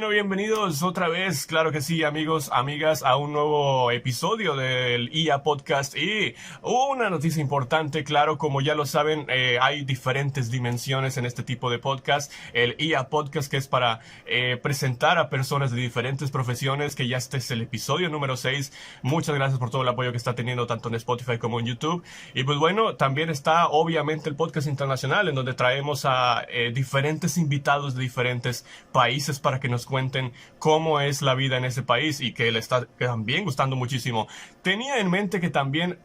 Bueno, bienvenidos otra vez, claro que sí, amigos, amigas, a un nuevo episodio del IA Podcast. Y una noticia importante, claro, como ya lo saben, hay diferentes dimensiones en este tipo de podcast. El IA Podcast, que es para presentar a personas de diferentes profesiones, que ya este es el episodio número 6. Muchas gracias por todo el apoyo que está teniendo tanto en Spotify como en YouTube. Y pues bueno, también está obviamente el podcast internacional, en donde traemos a diferentes invitados de diferentes países para que nos cuenten cómo es la vida en ese país y que le está también gustando muchísimo. Tenía en mente que también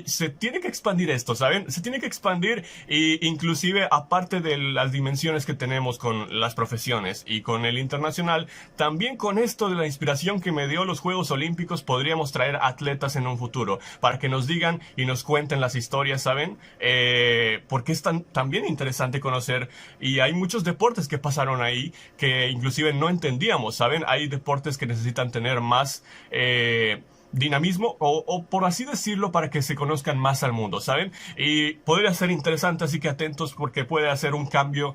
se tiene que expandir esto, ¿saben? Se tiene que expandir y inclusive aparte de las dimensiones que tenemos con las profesiones y con el internacional, también con esto de la inspiración que me dio los Juegos Olímpicos podríamos traer atletas en un futuro para que nos digan y nos cuenten las historias, ¿saben? Porque es también interesante conocer y hay muchos deportes que pasaron ahí que inclusive no entendíamos, ¿saben? Hay deportes que necesitan tener más dinamismo o por así decirlo para que se conozcan más al mundo, ¿saben? Y podría ser interesante, así que atentos porque puede hacer un cambio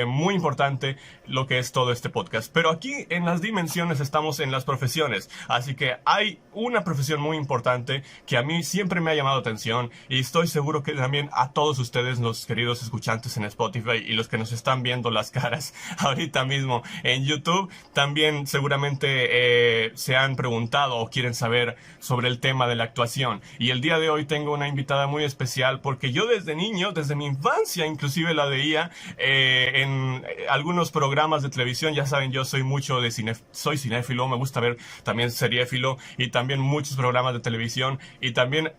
muy importante lo que es todo este podcast. Pero aquí en las dimensiones estamos en las profesiones, así que hay una profesión muy importante que a mí siempre me ha llamado atención y estoy seguro que también a todos ustedes, los queridos escuchantes en Spotify y los que nos están viendo las caras ahorita mismo en YouTube, también seguramente se han preguntado o quieren saber sobre el tema de la actuación. Y el día de hoy tengo una invitada muy especial porque yo desde niño, desde mi infancia inclusive la veía en algunos programas de televisión. Ya saben, yo soy mucho de soy cinéfilo, me gusta ver también seriéfilo y también muchos programas de televisión. Y también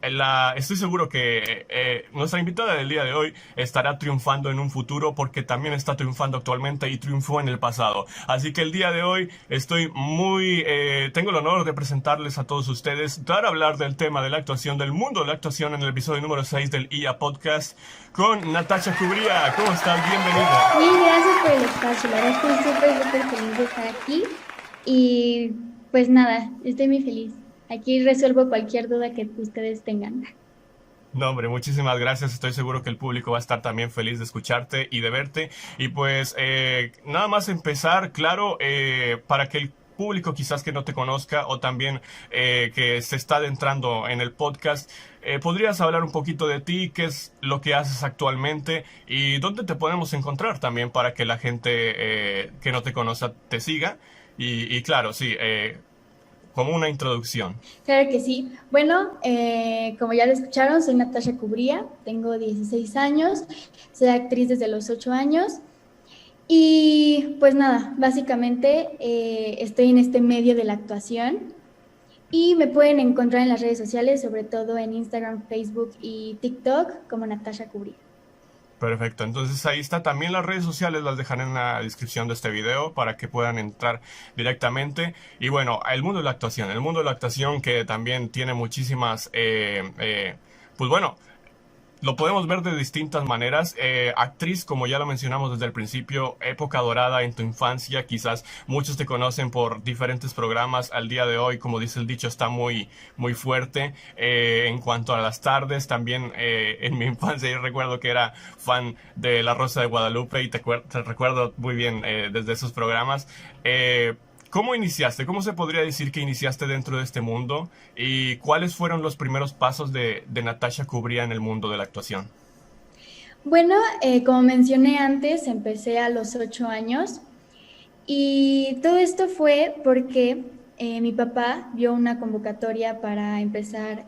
estoy seguro que nuestra invitada del día de hoy estará triunfando en un futuro porque también está triunfando actualmente y triunfó en el pasado. Así que el día de hoy estoy tengo el honor de presentarles a todos ustedes para hablar del tema de la actuación, del mundo de la actuación en el episodio número 6 del IA Podcast con Natasha Cubría. ¿Cómo estás? Bienvenida. Bien, gracias por el espacio. La verdad estoy súper feliz de estar aquí. Y pues nada, estoy muy feliz. Aquí resuelvo cualquier duda que ustedes tengan. No, hombre, muchísimas gracias. Estoy seguro que el público va a estar también feliz de escucharte y de verte. Y pues nada más empezar, claro, para que el público quizás que no te conozca o también que se está adentrando en el podcast, ¿podrías hablar un poquito de ti? ¿Qué es lo que haces actualmente? ¿Y dónde te podemos encontrar también para que la gente que no te conoce te siga? Y claro, sí, como una introducción. Claro que sí. Bueno, como ya lo escucharon, soy Natasha Cubría, tengo 16 años, soy actriz desde los 8 años. Y pues nada, básicamente estoy en este medio de la actuación y me pueden encontrar en las redes sociales, sobre todo en Instagram, Facebook y TikTok como Natasha Cubría. Perfecto, entonces ahí está. También las redes sociales las dejaré en la descripción de este video para que puedan entrar directamente. Y bueno, el mundo de la actuación que también tiene muchísimas, pues bueno, lo podemos ver de distintas maneras. Actriz, como ya lo mencionamos desde el principio, época dorada en tu infancia. Quizás muchos te conocen por diferentes programas. Al día de hoy, como dice el dicho, está muy, muy fuerte. En cuanto a las tardes, también en mi infancia yo recuerdo que era fan de La Rosa de Guadalupe y te recuerdo muy bien desde esos programas. ¿Cómo iniciaste? ¿Cómo se podría decir que iniciaste dentro de este mundo? ¿Y cuáles fueron los primeros pasos de Natasha Cubría en el mundo de la actuación? Bueno, como mencioné antes, empecé a los 8 años y todo esto fue porque mi papá vio una convocatoria para empezar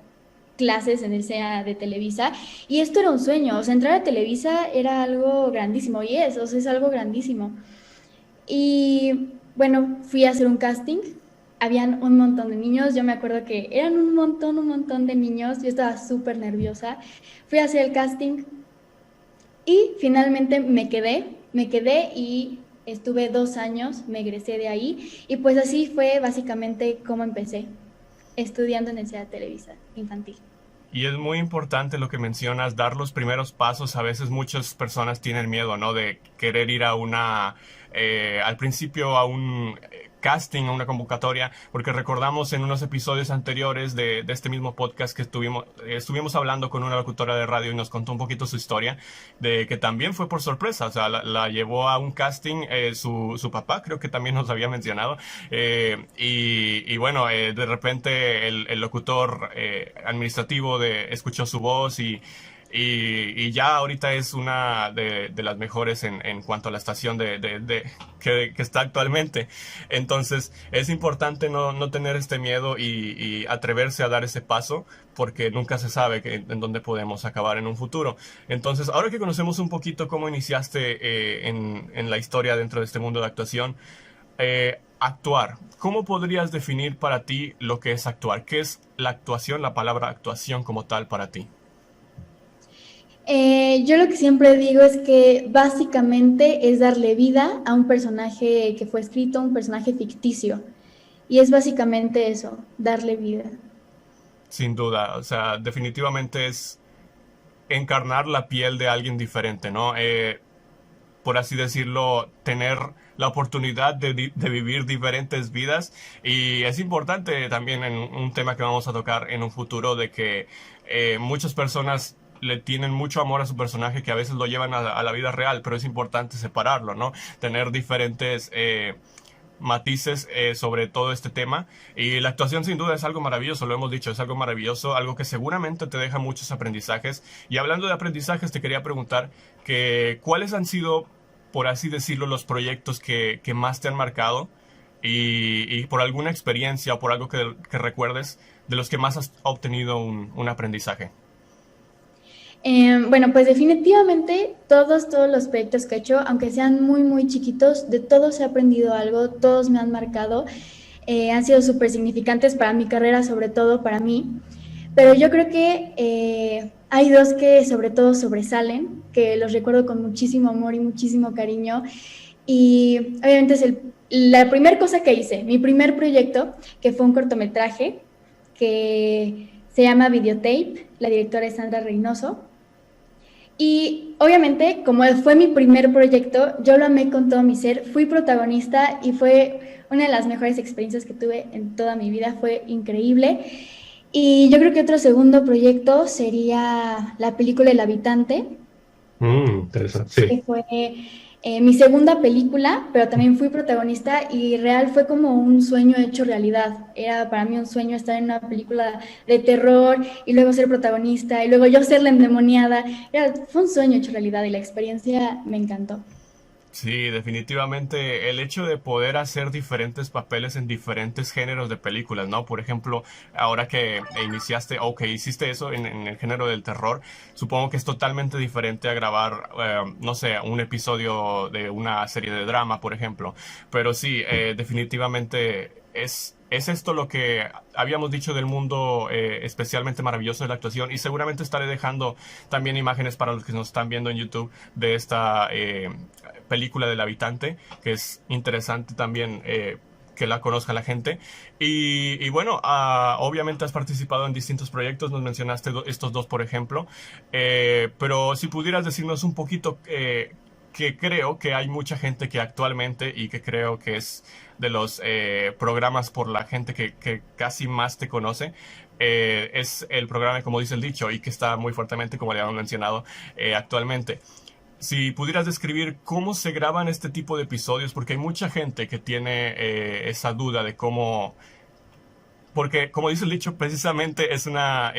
clases en el SEA de Televisa y esto era un sueño, o sea, entrar a Televisa era algo grandísimo y o sea, es algo grandísimo. Y bueno, fui a hacer un casting. Habían un montón de niños. Yo me acuerdo que eran un montón de niños. Yo estaba súper nerviosa. Fui a hacer el casting y finalmente Me quedé y estuve 2 años. Me egresé de ahí. Y pues así fue básicamente como empecé, estudiando en el CEA Televisa infantil. Y es muy importante lo que mencionas, dar los primeros pasos. A veces muchas personas tienen miedo, ¿no? De querer ir a al principio a un casting, a una convocatoria, porque recordamos en unos episodios anteriores de este mismo podcast que estuvimos hablando con una locutora de radio y nos contó un poquito su historia, de que también fue por sorpresa, o sea, la llevó a un casting su papá, creo que también nos había mencionado, y bueno, de repente el locutor administrativo escuchó su voz y ya ahorita es una de las mejores en cuanto a la estación que está actualmente. Entonces es importante no tener este miedo y atreverse a dar ese paso, porque nunca se sabe en dónde podemos acabar en un futuro. Entonces, ahora que conocemos un poquito cómo iniciaste en la historia dentro de este mundo de actuación, actuar, ¿cómo podrías definir para ti lo que es actuar? ¿Qué es la actuación, la palabra actuación como tal para ti? Yo lo que siempre digo es que básicamente es darle vida a un personaje que fue escrito, un personaje ficticio. Y es básicamente eso, darle vida. Sin duda, o sea, definitivamente es encarnar la piel de alguien diferente, ¿no? Por así decirlo, tener la oportunidad de vivir diferentes vidas. Y es importante también en un tema que vamos a tocar en un futuro, de que muchas personas le tienen mucho amor a su personaje, que a veces lo llevan a la vida real, pero es importante separarlo, ¿no? Tener diferentes matices sobre todo este tema. Y la actuación sin duda es algo maravilloso, lo hemos dicho, es algo maravilloso, algo que seguramente te deja muchos aprendizajes. Y hablando de aprendizajes, te quería preguntar que cuáles han sido, por así decirlo, los proyectos que más te han marcado, y por alguna experiencia o por algo que recuerdes, de los que más has obtenido un aprendizaje. Bueno, pues definitivamente todos los proyectos que he hecho, aunque sean muy, muy chiquitos, de todos he aprendido algo, todos me han marcado, han sido súper significantes para mi carrera, sobre todo para mí, pero yo creo que hay dos que sobre todo sobresalen, que los recuerdo con muchísimo amor y muchísimo cariño, y obviamente es la primera cosa que hice, mi primer proyecto, que fue un cortometraje que se llama Videotape, la directora es Sandra Reynoso. Y obviamente, como fue mi primer proyecto, yo lo amé con todo mi ser, fui protagonista y fue una de las mejores experiencias que tuve en toda mi vida, fue increíble. Y yo creo que otro segundo proyecto sería la película El Habitante, Interesante. que Sí. fue mi segunda película, pero también fui protagonista y real fue como un sueño hecho realidad. Era para mí un sueño estar en una película de terror y luego ser protagonista y luego yo ser la endemoniada. Fue un sueño hecho realidad y la experiencia me encantó. Sí, definitivamente el hecho de poder hacer diferentes papeles en diferentes géneros de películas, ¿no? Por ejemplo, ahora que iniciaste o que hiciste eso en el género del terror, supongo que es totalmente diferente a grabar, no sé, un episodio de una serie de drama, por ejemplo. Pero sí, definitivamente es esto lo que habíamos dicho del mundo especialmente maravilloso de la actuación, y seguramente estaré dejando también imágenes para los que nos están viendo en YouTube de esta película del habitante, que es interesante también que la conozca la gente. Y bueno, obviamente has participado en distintos proyectos, nos mencionaste estos dos, por ejemplo, pero si pudieras decirnos un poquito, que creo que hay mucha gente que actualmente, y que creo que es de los programas por la gente que casi más te conoce, es el programa, como dice el dicho, y que está muy fuertemente, como le habíamos mencionado, actualmente. Si pudieras describir cómo se graban este tipo de episodios, porque hay mucha gente que tiene esa duda de cómo, porque como dice el dicho, precisamente es una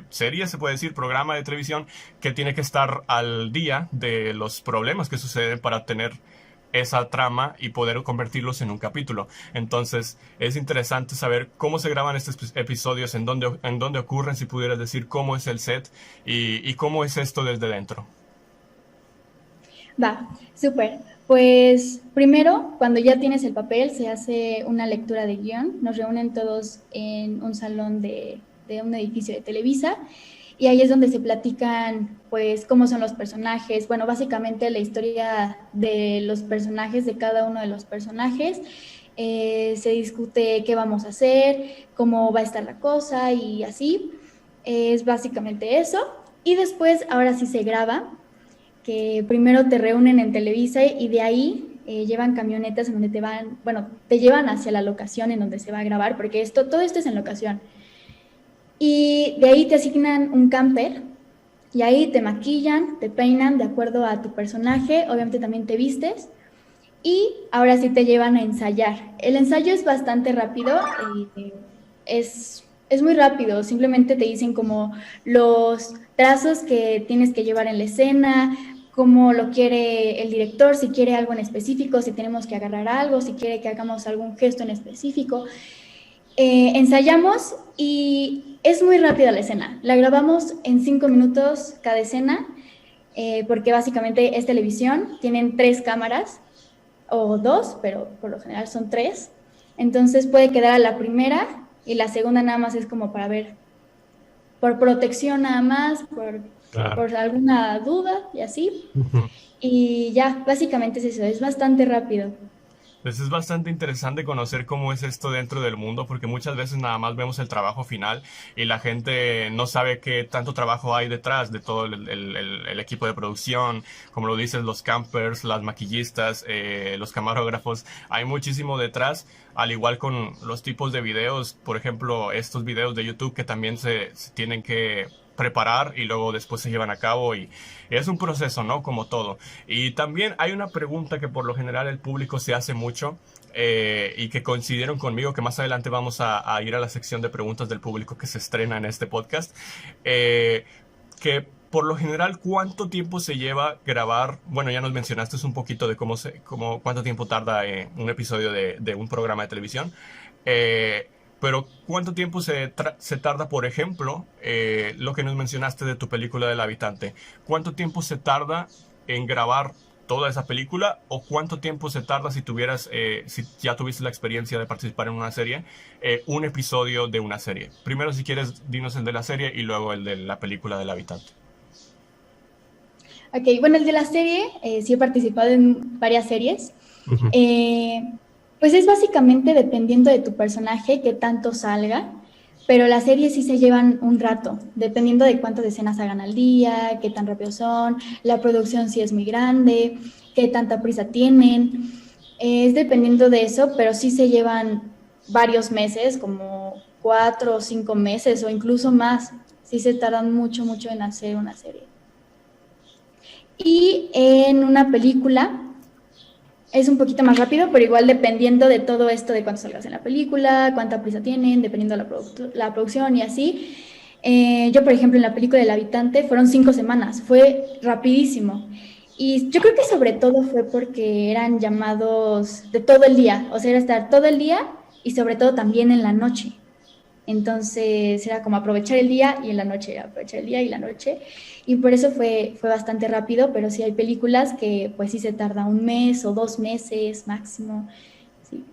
serie, se puede decir, programa de televisión, que tiene que estar al día de los problemas que suceden para tener esa trama y poder convertirlos en un capítulo. Entonces es interesante saber cómo se graban estos episodios, en dónde ocurren, si pudieras decir cómo es el set y cómo es esto desde dentro. Va, súper. Pues primero, cuando ya tienes el papel, se hace una lectura de guión. Nos reúnen todos en un salón de un edificio de Televisa y ahí es donde se platican, pues, cómo son los personajes. Bueno, básicamente la historia de los personajes, de cada uno de los personajes. Se discute qué vamos a hacer, cómo va a estar la cosa y así. Es básicamente eso. Y después, ahora sí se graba, que primero te reúnen en Televisa y de ahí llevan camionetas en donde te llevan hacia la locación en donde se va a grabar, porque todo esto es en locación. Y de ahí te asignan un camper y ahí te maquillan, te peinan de acuerdo a tu personaje, obviamente también te vistes y ahora sí te llevan a ensayar. El ensayo es bastante rápido, es muy rápido, simplemente te dicen como los trazos que tienes que llevar en la escena, cómo lo quiere el director, si quiere algo en específico, si tenemos que agarrar algo, si quiere que hagamos algún gesto en específico. Ensayamos y es muy rápida la escena. La grabamos en 5 minutos cada escena, porque básicamente es televisión, tienen 3 cámaras o 2, pero por lo general son 3. Entonces puede quedar a la primera y la segunda nada más es como para ver, por protección nada más, por alguna duda y así. Y ya, básicamente es eso, es bastante rápido. Pues es bastante interesante conocer cómo es esto dentro del mundo, porque muchas veces nada más vemos el trabajo final y la gente no sabe qué tanto trabajo hay detrás de todo el equipo de producción, como lo dices, los campers, las maquillistas, los camarógrafos, hay muchísimo detrás, al igual con los tipos de videos, por ejemplo, estos videos de YouTube que también se tienen que preparar y luego después se llevan a cabo y es un proceso, ¿no? Como todo. Y también hay una pregunta que por lo general el público se hace mucho y que coincidieron conmigo, que más adelante vamos a ir a la sección de preguntas del público que se estrena en este podcast, que por lo general, ¿cuánto tiempo se lleva grabar? Bueno, ya nos mencionaste un poquito de cuánto tiempo tarda un episodio de un programa de televisión. Pero ¿cuánto tiempo se tarda, por ejemplo, lo que nos mencionaste de tu película del habitante? ¿Cuánto tiempo se tarda en grabar toda esa película? ¿O cuánto tiempo se tarda si ya tuviste la experiencia de participar en una serie, un episodio de una serie? Primero, si quieres, dinos el de la serie y luego el de la película del habitante. Ok, bueno, el de la serie, sí he participado en varias series. Uh-huh. Pues es básicamente dependiendo de tu personaje que tanto salga, pero las series sí se llevan un rato, dependiendo de cuántas escenas hagan al día, qué tan rápido son, la producción sí es muy grande, qué tanta prisa tienen. Es dependiendo de eso, pero sí se llevan varios meses, como 4 o 5 meses o incluso más. Sí se tardan mucho, mucho en hacer una serie. Y en una película es un poquito más rápido, pero igual dependiendo de todo esto, de cuánto salgas en la película, cuánta prisa tienen, dependiendo de la producción y así. Yo, por ejemplo, en la película del habitante fueron 5 semanas, fue rapidísimo. Y yo creo que sobre todo fue porque eran llamados de todo el día, o sea, era estar todo el día y sobre todo también en la noche. Entonces era como aprovechar el día y en la noche, aprovechar el día y la noche. Y por eso fue bastante rápido, pero sí hay películas que pues sí se tarda 1 mes o 2 meses máximo. Sí.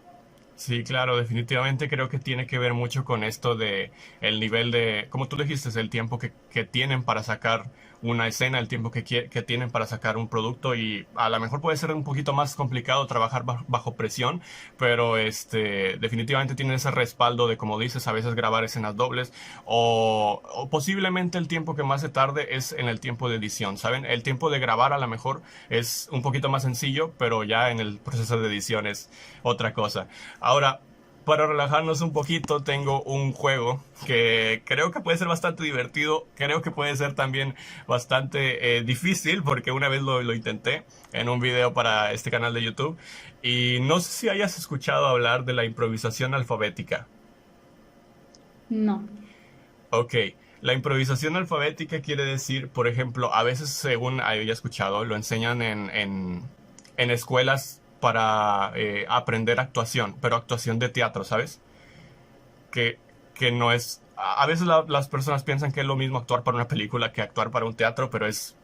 Sí, claro, definitivamente creo que tiene que ver mucho con esto de el nivel de, como tú dijiste, el tiempo que tienen para sacar una escena, el tiempo que tienen para sacar un producto y a lo mejor puede ser un poquito más complicado trabajar bajo presión, pero definitivamente tienen ese respaldo de, como dices, a veces grabar escenas dobles o posiblemente el tiempo que más se tarde es en el tiempo de edición, ¿saben? El tiempo de grabar a lo mejor es un poquito más sencillo, pero ya en el proceso de edición es otra cosa. Ahora, para relajarnos un poquito, tengo un juego que creo que puede ser bastante divertido, creo que puede ser también bastante difícil, porque una vez lo intenté en un video para este canal de YouTube, y no sé si hayas escuchado hablar de la improvisación alfabética. No. Ok, la improvisación alfabética quiere decir, por ejemplo, a veces, según haya escuchado, lo enseñan en escuelas para aprender actuación, pero actuación de teatro, ¿sabes? Que, que no es... A veces las personas piensan que es lo mismo actuar para una película que actuar para un teatro, pero es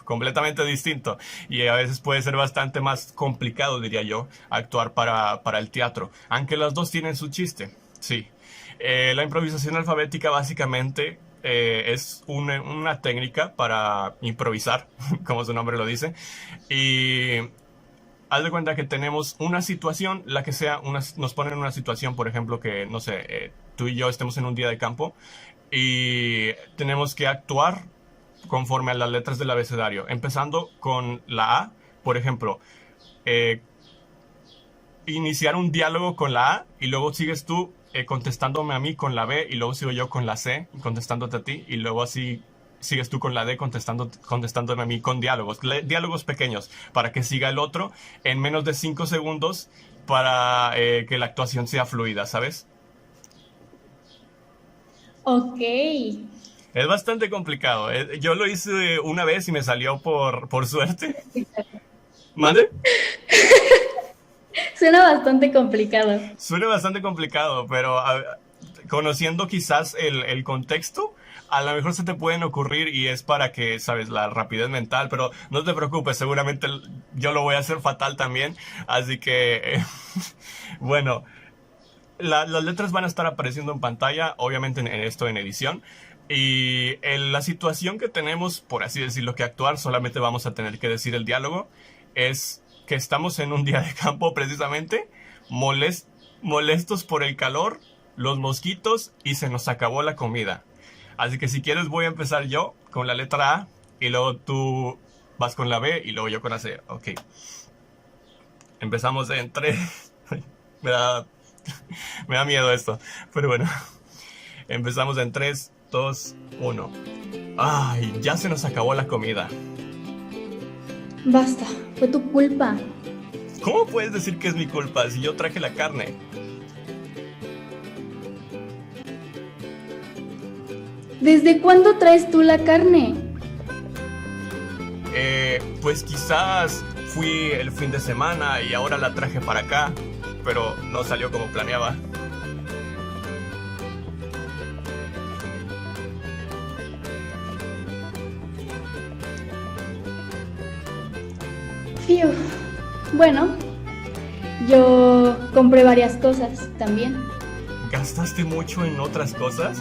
completamente distinto. Y a veces puede ser bastante más complicado, diría yo, actuar para el teatro. Aunque las dos tienen su chiste, sí. La improvisación alfabética básicamente es una técnica para improvisar, como su nombre lo dice. Y haz de cuenta que tenemos una situación, la que sea, nos ponen en una situación, por ejemplo, que, no sé, tú y yo estemos en un día de campo y tenemos que actuar conforme a las letras del abecedario, empezando con la A, por ejemplo, iniciar un diálogo con la A y luego sigues tú contestándome a mí con la B y luego sigo yo con la C contestándote a ti y luego así sigues tú con la D contestándome a mí con diálogos pequeños para que siga el otro en menos de 5 segundos para que la actuación sea fluida, ¿sabes? Ok. Es bastante complicado. Yo lo hice una vez y me salió por suerte. ¿Mande? Suena bastante complicado. Suena bastante complicado, pero conociendo quizás el contexto, a lo mejor se te pueden ocurrir y es para que, sabes, la rapidez mental, pero no te preocupes, seguramente yo lo voy a hacer fatal también, así que, bueno, las letras van a estar apareciendo en pantalla, obviamente en edición, y en la situación que tenemos, por así decirlo, que actuar, solamente vamos a tener que decir el diálogo, es que estamos en un día de campo precisamente, molestos por el calor, los mosquitos y se nos acabó la comida. Así que si quieres voy a empezar yo con la letra A y luego tú vas con la B y luego yo con la C. Ok. Empezamos en 3. me da miedo esto, pero bueno. Empezamos en 3, 2, 1. Ay, ya se nos acabó la comida. Basta, fue tu culpa. ¿Cómo puedes decir que es mi culpa si yo traje la carne? ¿Desde cuándo traes tú la carne? Pues quizás fui el fin de semana y ahora la traje para acá, pero no salió como planeaba. Fiu. Bueno, yo compré varias cosas también. ¿Gastaste mucho en otras cosas?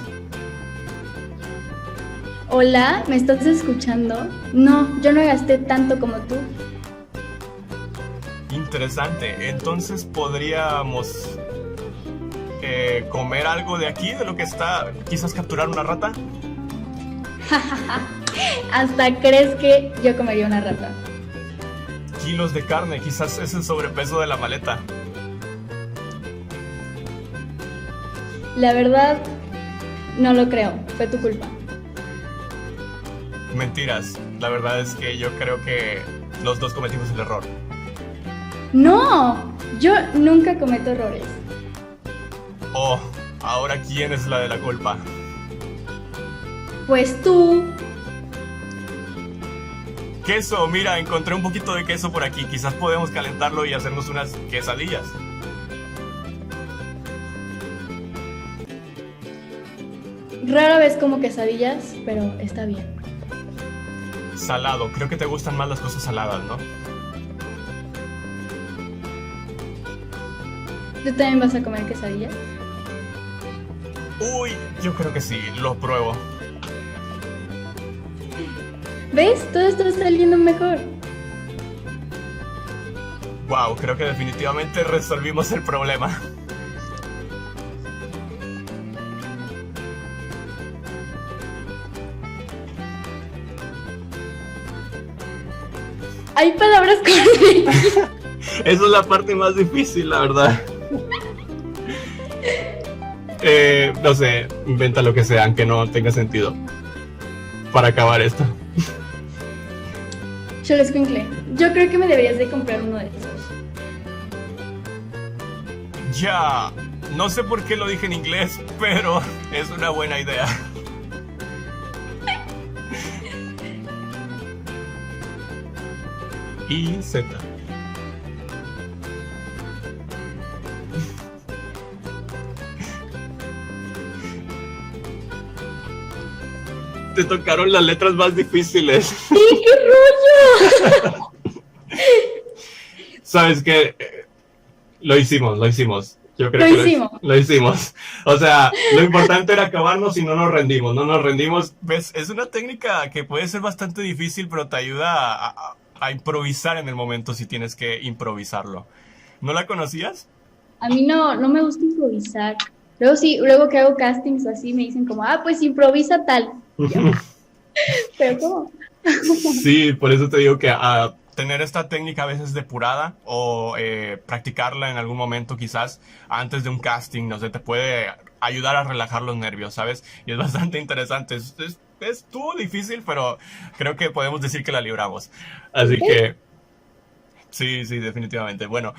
Hola, ¿me estás escuchando? No, yo no gasté tanto como tú. Interesante. Entonces podríamos comer algo de aquí, de lo que está. Quizás capturar una rata. Hasta crees que yo comería una rata. Kilos de carne, quizás es el sobrepeso de la maleta. La verdad, no lo creo. Fue tu culpa. Mentiras. La verdad es que yo creo que los dos cometimos el error. No, yo nunca cometo errores. Oh, ahora ¿quién es la de la culpa? Pues tú. Queso, mira, encontré un poquito de queso por aquí. Quizás podemos calentarlo y hacernos unas quesadillas. Rara vez como quesadillas, pero está bien. Salado, creo que te gustan más las cosas saladas, ¿no? ¿Tú también vas a comer quesadillas? Uy, yo creo que sí, lo pruebo. ¿Ves? Todo está saliendo mejor. Wow, creo que definitivamente resolvimos el problema. Hay palabras con Esa es la parte más difícil, la verdad. No sé, inventa lo que sea, aunque no tenga sentido. Para acabar esto. Xoloscuincle, yo creo que me deberías de comprar uno de esos. Ya, no sé por qué lo dije en inglés, pero es una buena idea. Y Z. Te tocaron las letras más difíciles. ¡Sí, qué rollo! ¿Sabes qué? Lo hicimos. Yo creo que lo hicimos. O sea, lo importante era acabarnos y no nos rendimos. ¿Ves? Es una técnica que puede ser bastante difícil, pero te ayuda a improvisar en el momento si tienes que improvisarlo. ¿No la conocías? A mí no me gusta improvisar. Luego sí, luego que hago castings o así me dicen como, pues improvisa tal. Yo, ¿pero cómo? Sí, por eso te digo que tener esta técnica a veces depurada o practicarla en algún momento quizás antes de un casting, no sé, te puede ayudar a relajar los nervios, ¿sabes? Y es bastante interesante. Estuvo difícil, pero creo que podemos decir que la libramos. Así que sí, sí, definitivamente. Bueno,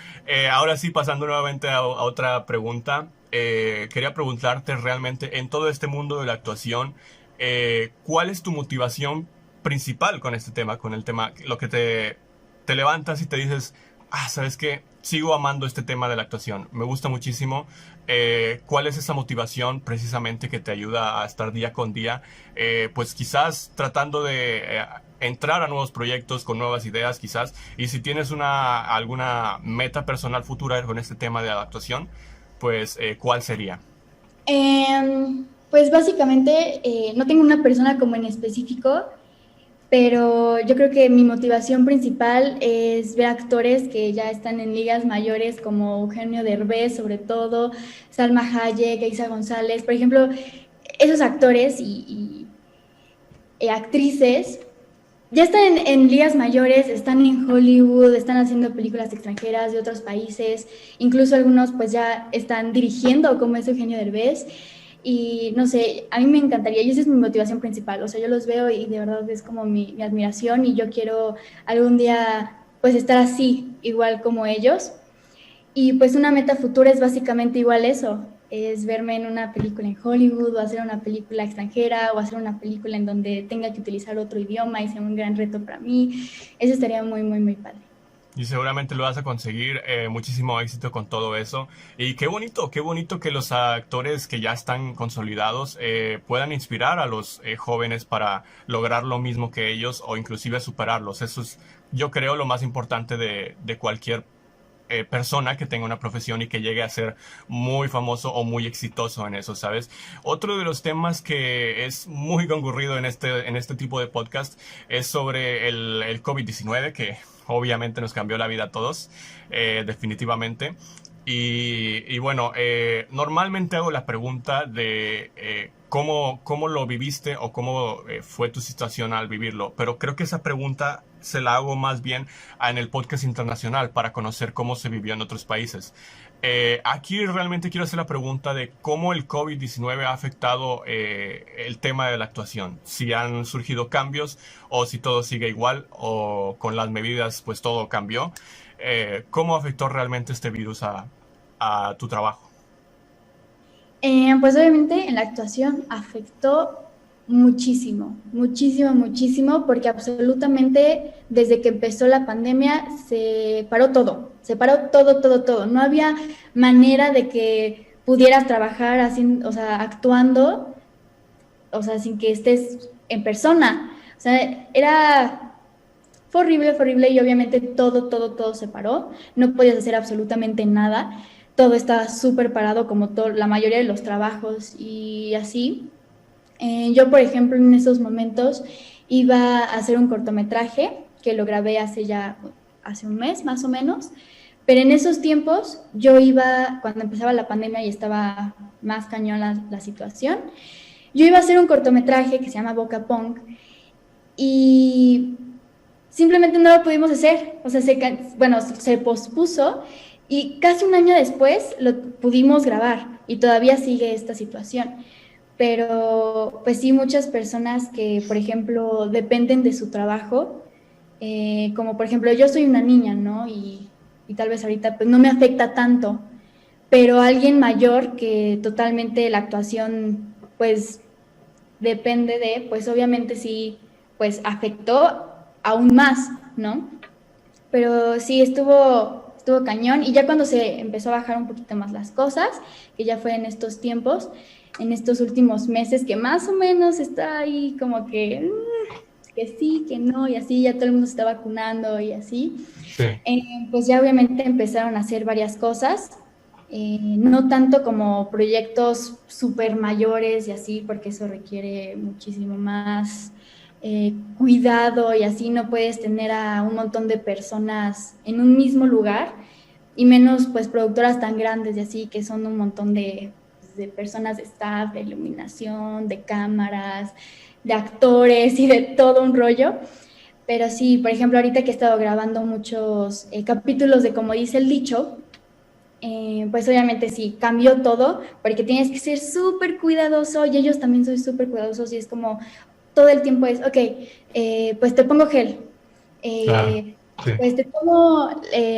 ahora sí, pasando nuevamente a otra pregunta, quería preguntarte realmente en todo este mundo de la actuación, ¿cuál es tu motivación principal con este tema, con el tema, lo que te levantas y te dices, ah, ¿sabes qué? Sigo amando este tema de la actuación, me gusta muchísimo. ¿Cuál es esa motivación precisamente que te ayuda a estar día con día? Pues quizás tratando de entrar a nuevos proyectos con nuevas ideas, quizás. Y si tienes alguna meta personal futura con este tema de la actuación, pues ¿cuál sería? Pues básicamente no tengo una persona como en específico, pero yo creo que mi motivación principal es ver actores que ya están en ligas mayores como Eugenio Derbez, sobre todo, Salma Hayek, Eiza González, por ejemplo, esos actores y actrices ya están en ligas mayores, están en Hollywood, están haciendo películas extranjeras de otros países, incluso algunos pues ya están dirigiendo como es Eugenio Derbez. Y no sé, a mí me encantaría, y esa es mi motivación principal, o sea, yo los veo y de verdad es como mi admiración y yo quiero algún día pues estar así, igual como ellos. Y pues una meta futura es básicamente igual eso, es verme en una película en Hollywood o hacer una película extranjera o hacer una película en donde tenga que utilizar otro idioma y sea un gran reto para mí. Eso estaría muy, muy, muy padre. Y seguramente lo vas a conseguir, muchísimo éxito con todo eso. Y qué bonito que los actores que ya están consolidados puedan inspirar a los jóvenes para lograr lo mismo que ellos o inclusive superarlos. Eso es, yo creo, lo más importante de cualquier persona que tenga una profesión y que llegue a ser muy famoso o muy exitoso en eso, ¿sabes? Otro de los temas que es muy concurrido en este tipo de podcast es sobre el COVID-19, que obviamente nos cambió la vida a todos, definitivamente. Y bueno, normalmente hago la pregunta de cómo lo viviste o cómo fue tu situación al vivirlo, pero creo que esa pregunta se la hago más bien en el podcast internacional para conocer cómo se vivió en otros países. Aquí realmente quiero hacer la pregunta de cómo el COVID-19 ha afectado el tema de la actuación. Si han surgido cambios o si todo sigue igual o con las medidas pues todo cambió. ¿Cómo afectó realmente este virus a tu trabajo? Pues obviamente en la actuación afectó muchísimo, muchísimo, muchísimo, porque absolutamente desde que empezó la pandemia se paró todo, todo, todo. No había manera de que pudieras trabajar así, o sea, actuando, o sea, sin que estés en persona. O sea, fue horrible y obviamente todo, todo, todo se paró. No podías hacer absolutamente nada. Todo estaba súper parado como la mayoría de los trabajos y así. Yo, por ejemplo, en esos momentos iba a hacer un cortometraje que lo grabé hace un mes más o menos, pero en esos tiempos cuando empezaba la pandemia y estaba más cañón la situación, yo iba a hacer un cortometraje que se llama Boca Punk y simplemente no lo pudimos hacer, o sea, se pospuso y casi un año después lo pudimos grabar y todavía sigue esta situación. Pero pues sí, muchas personas que, por ejemplo, dependen de su trabajo, como por ejemplo yo soy una niña, ¿no? Y tal vez ahorita pues no me afecta tanto, pero alguien mayor que totalmente la actuación pues depende pues obviamente sí, pues afectó aún más, ¿no? Pero sí, estuvo cañón y ya cuando se empezó a bajar un poquito más las cosas, que ya fue en estos tiempos, en estos últimos meses, que más o menos está ahí como que sí, que no, y así, ya todo el mundo se está vacunando y así, Sí. pues ya obviamente empezaron a hacer varias cosas, no tanto como proyectos súper mayores y así, porque eso requiere muchísimo más cuidado y así no puedes tener a un montón de personas en un mismo lugar y menos pues productoras tan grandes y así que son un montón de personas de staff, de iluminación, de cámaras, de actores y de todo un rollo. Pero sí, por ejemplo, ahorita que he estado grabando muchos capítulos de Como dice el dicho, pues obviamente sí, cambió todo, porque tienes que ser súper cuidadoso y ellos también son súper cuidadosos y es como todo el tiempo es, ok, pues te pongo gel, Claro, eh, sí. pues te pongo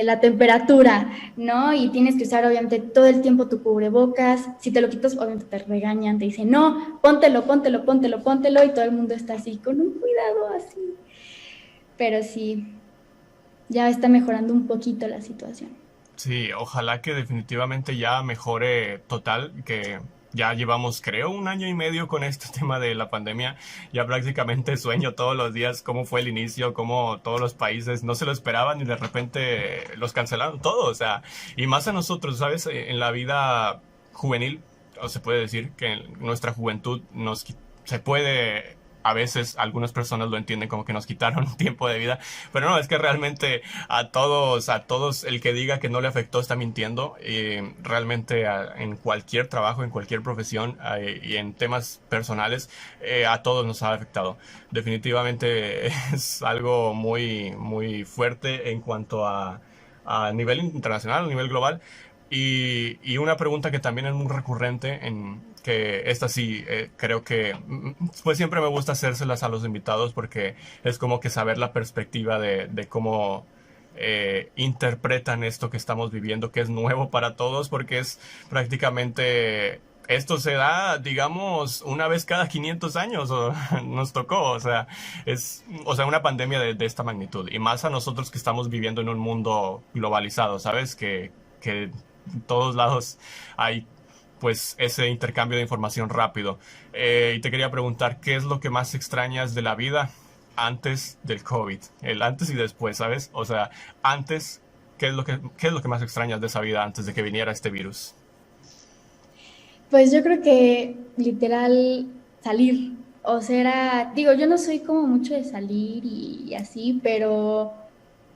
la temperatura, ¿no? Y tienes que usar obviamente todo el tiempo tu cubrebocas, si te lo quitas obviamente te regañan, te dicen, no, póntelo, póntelo, póntelo, póntelo y todo el mundo está así, con un cuidado así, pero sí, ya está mejorando un poquito la situación. Sí, ojalá que definitivamente ya mejore total, que ya llevamos creo un año y medio con este tema de la pandemia, ya prácticamente sueño todos los días cómo fue el inicio, cómo todos los países no se lo esperaban y de repente los cancelaron todo, o sea, y más a nosotros, ¿sabes? En la vida juvenil, o se puede decir que en nuestra juventud se puede... A veces algunas personas lo entienden como que nos quitaron tiempo de vida, pero no, es que realmente a todos, el que diga que no le afectó está mintiendo. Realmente en cualquier trabajo, en cualquier profesión y en temas personales, a todos nos ha afectado. Definitivamente es algo muy, muy fuerte en cuanto a nivel internacional, a nivel global. Y una pregunta que también es muy recurrente, que esta sí creo que pues siempre me gusta hacérselas a los invitados porque es como que saber la perspectiva de cómo interpretan esto que estamos viviendo, que es nuevo para todos, porque es prácticamente... Esto se da, digamos, una vez cada 500 años, o nos tocó, o sea, una pandemia de esta magnitud, y más a nosotros que estamos viviendo en un mundo globalizado, ¿sabes? Que en todos lados hay pues ese intercambio de información rápido. Y te quería preguntar, ¿qué es lo que más extrañas de la vida antes del COVID? El antes y después, ¿sabes? O sea, antes, qué es lo que más extrañas de esa vida antes de que viniera este virus? Pues yo creo que literal salir, o sea, digo, yo no soy como mucho de salir y así, pero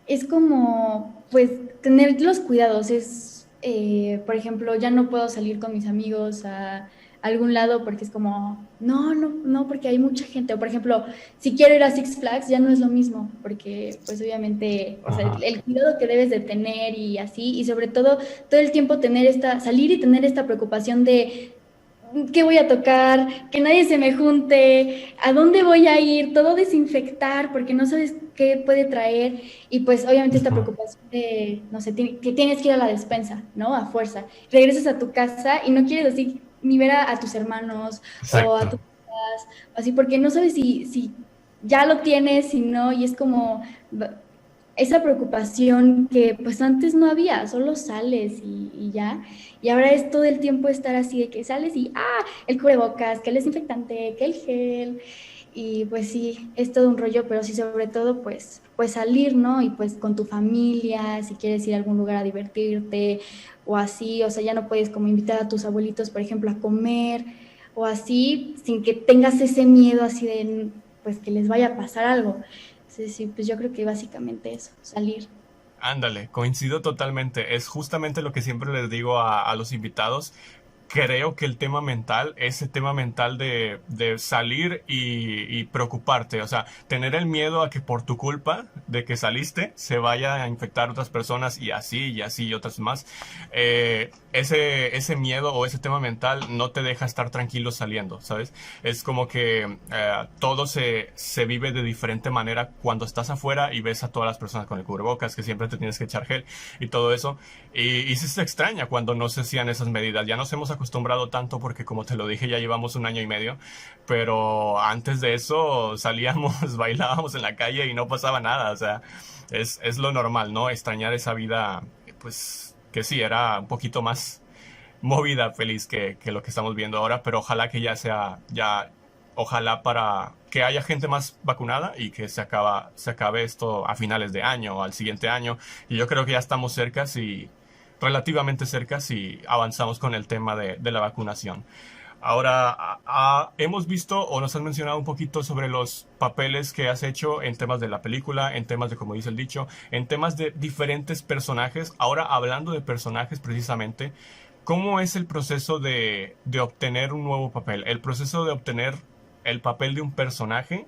es como, pues, tener los cuidados. Es, por ejemplo, ya no puedo salir con mis amigos a algún lado porque es como, no, no, no, porque hay mucha gente. O, por ejemplo, si quiero ir a Six Flags, ya no es lo mismo, porque, pues, obviamente, o sea, Ajá. el cuidado que debes de tener y así, y sobre todo el tiempo salir y tener esta preocupación de qué voy a tocar, que nadie se me junte, a dónde voy a ir, todo desinfectar porque no sabes qué puede traer y pues obviamente esta Ujú. preocupación de, no sé, que tienes que ir a la despensa, ¿no? A fuerza. Regresas a tu casa y no quieres así ni ver a tus hermanos o a tus Exacto. papás, así porque no sabes si ya lo tienes, si no, y es como esa preocupación que pues antes no había, solo sales y ya. Y ahora es todo el tiempo estar así de que sales y, el cubrebocas, que el desinfectante, que el gel. Y pues sí, es todo un rollo, pero sí sobre todo pues salir, ¿no? Y pues con tu familia, si quieres ir a algún lugar a divertirte o así, o sea, ya no puedes como invitar a tus abuelitos, por ejemplo, a comer o así, sin que tengas ese miedo así de, pues que les vaya a pasar algo. Sí, sí, pues yo creo que básicamente eso, salir. Ándale, coincido totalmente. Es justamente lo que siempre les digo a los invitados. Creo que el tema mental, ese tema mental de salir y preocuparte, o sea, tener el miedo a que por tu culpa de que saliste se vaya a infectar otras personas y así y otras más, ese miedo o ese tema mental no te deja estar tranquilo saliendo, ¿sabes? Es como que todo se vive de diferente manera cuando estás afuera y ves a todas las personas con el cubrebocas, que siempre te tienes que echar gel y todo eso. Y sí se extraña cuando no se hacían esas medidas. Ya nos hemos acostumbrado tanto porque, como te lo dije, ya llevamos un año y medio. Pero antes de eso salíamos, bailábamos en la calle y no pasaba nada. O sea, es lo normal, ¿no? Extrañar esa vida, pues que sí, era un poquito más movida, feliz que lo que estamos viendo ahora. Pero ojalá que ojalá para que haya gente más vacunada y que se acabe esto a finales de año o al siguiente año. Y yo creo que ya estamos cerca, si relativamente cerca si avanzamos con el tema de la vacunación. Ahora, hemos visto o nos has mencionado un poquito sobre los papeles que has hecho en temas de la película, en temas de, como dice el dicho, en temas de diferentes personajes. Ahora, hablando de personajes precisamente, ¿cómo es el proceso de obtener un nuevo papel? El proceso de obtener el papel de un personaje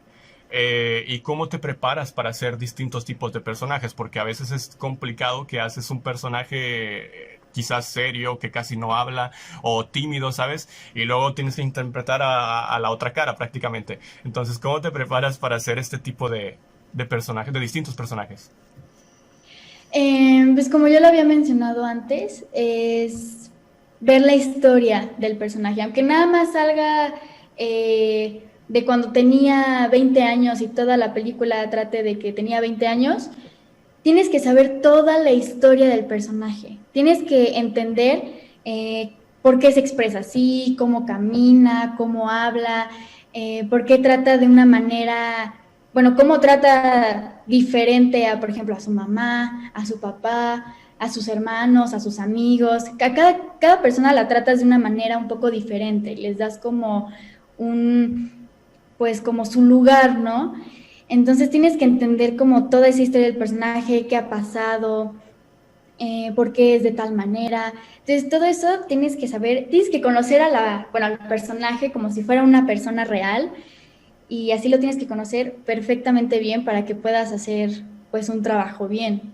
¿Y cómo te preparas para hacer distintos tipos de personajes? Porque a veces es complicado que haces un personaje quizás serio, que casi no habla, o tímido, ¿sabes? Y luego tienes que interpretar a la otra cara prácticamente. Entonces, ¿cómo te preparas para hacer este tipo de personajes, de distintos personajes? Pues como yo lo había mencionado antes, es ver la historia del personaje, aunque nada más salga de cuando tenía 20 años y toda la película trate de que tenía 20 años, tienes que saber toda la historia del personaje, tienes que entender por qué se expresa así, cómo camina, cómo habla, por qué trata de una manera, bueno, cómo trata diferente a, por ejemplo, a su mamá, a su papá, a sus hermanos, a sus amigos. Cada persona la tratas de una manera un poco diferente, les das como pues como su lugar, ¿no? Entonces tienes que entender como toda esa historia del personaje, qué ha pasado, por qué es de tal manera. Entonces todo eso tienes que saber, tienes que conocer al personaje como si fuera una persona real y así lo tienes que conocer perfectamente bien para que puedas hacer pues un trabajo bien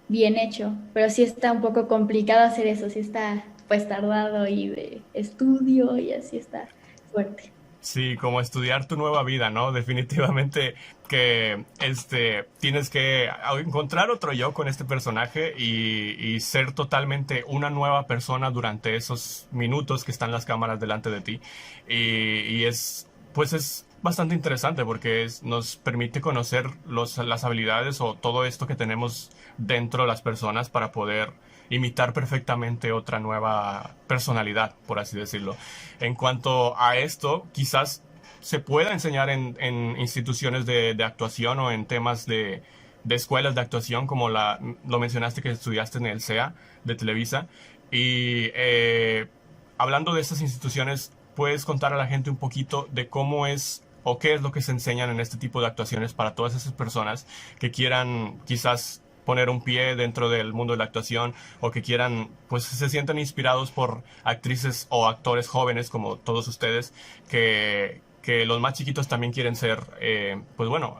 hecho. Pero sí está un poco complicado hacer eso, sí está pues tardado y de estudio y así está fuerte. Sí, como estudiar tu nueva vida, ¿no? Definitivamente que tienes que encontrar otro yo con este personaje y ser totalmente una nueva persona durante esos minutos que están las cámaras delante de ti. Y pues es bastante interesante porque nos permite conocer las habilidades o todo esto que tenemos dentro de las personas para poder imitar perfectamente otra nueva personalidad, por así decirlo. En cuanto a esto, quizás se pueda enseñar en instituciones de actuación o en temas de escuelas de actuación, como lo mencionaste que estudiaste en el CEA de Televisa. Y hablando de estas instituciones, ¿puedes contar a la gente un poquito de cómo es o qué es lo que se enseñan en este tipo de actuaciones para todas esas personas que quieran quizás poner un pie dentro del mundo de la actuación o que quieran, pues se sientan inspirados por actrices o actores jóvenes como todos ustedes, que los más chiquitos también quieren ser, pues bueno,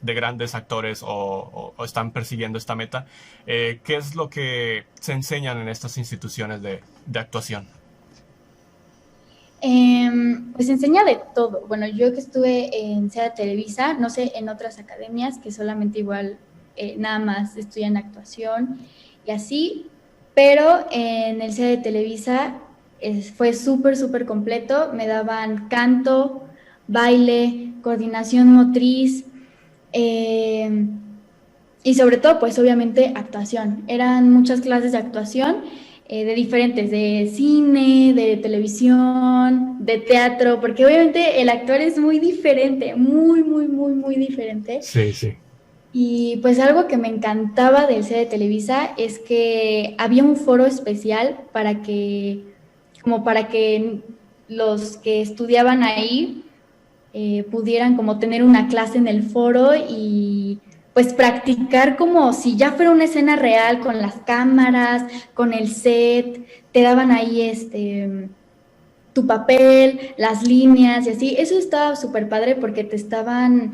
de grandes actores o están persiguiendo esta meta? ¿Qué es lo que se enseñan en estas instituciones de actuación? Pues enseña de todo. Bueno, yo que estuve en SEA Televisa, no sé, en otras academias que solamente igual nada más estudian actuación y así, pero en el SEA de Televisa fue súper completo. Me daban canto, baile, coordinación motriz eh, y sobre todo, pues obviamente actuación. Eran muchas clases de actuación de diferentes, de cine, de televisión, de teatro, porque obviamente el actor es muy diferente, muy diferente. Sí, sí. Y pues algo que me encantaba del set de Televisa es que había un foro especial como para que los que estudiaban ahí pudieran como tener una clase en el foro y pues practicar como si ya fuera una escena real con las cámaras, con el set, te daban ahí tu papel, las líneas y así. Eso estaba súper padre porque te estaban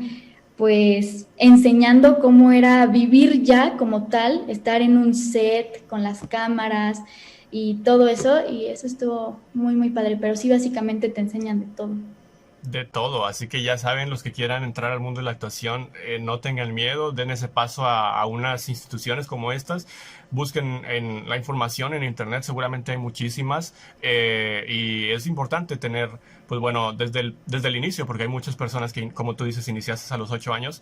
pues enseñando cómo era vivir ya como tal, estar en un set con las cámaras y todo eso, y eso estuvo muy padre, pero sí básicamente te enseñan de todo. De todo, así que ya saben, los que quieran entrar al mundo de la actuación, no tengan miedo, den ese paso a unas instituciones como estas, busquen en la información en internet, seguramente hay muchísimas, y es importante tener, pues bueno, desde el inicio, porque hay muchas personas que, como tú dices, iniciaste a los 8 años,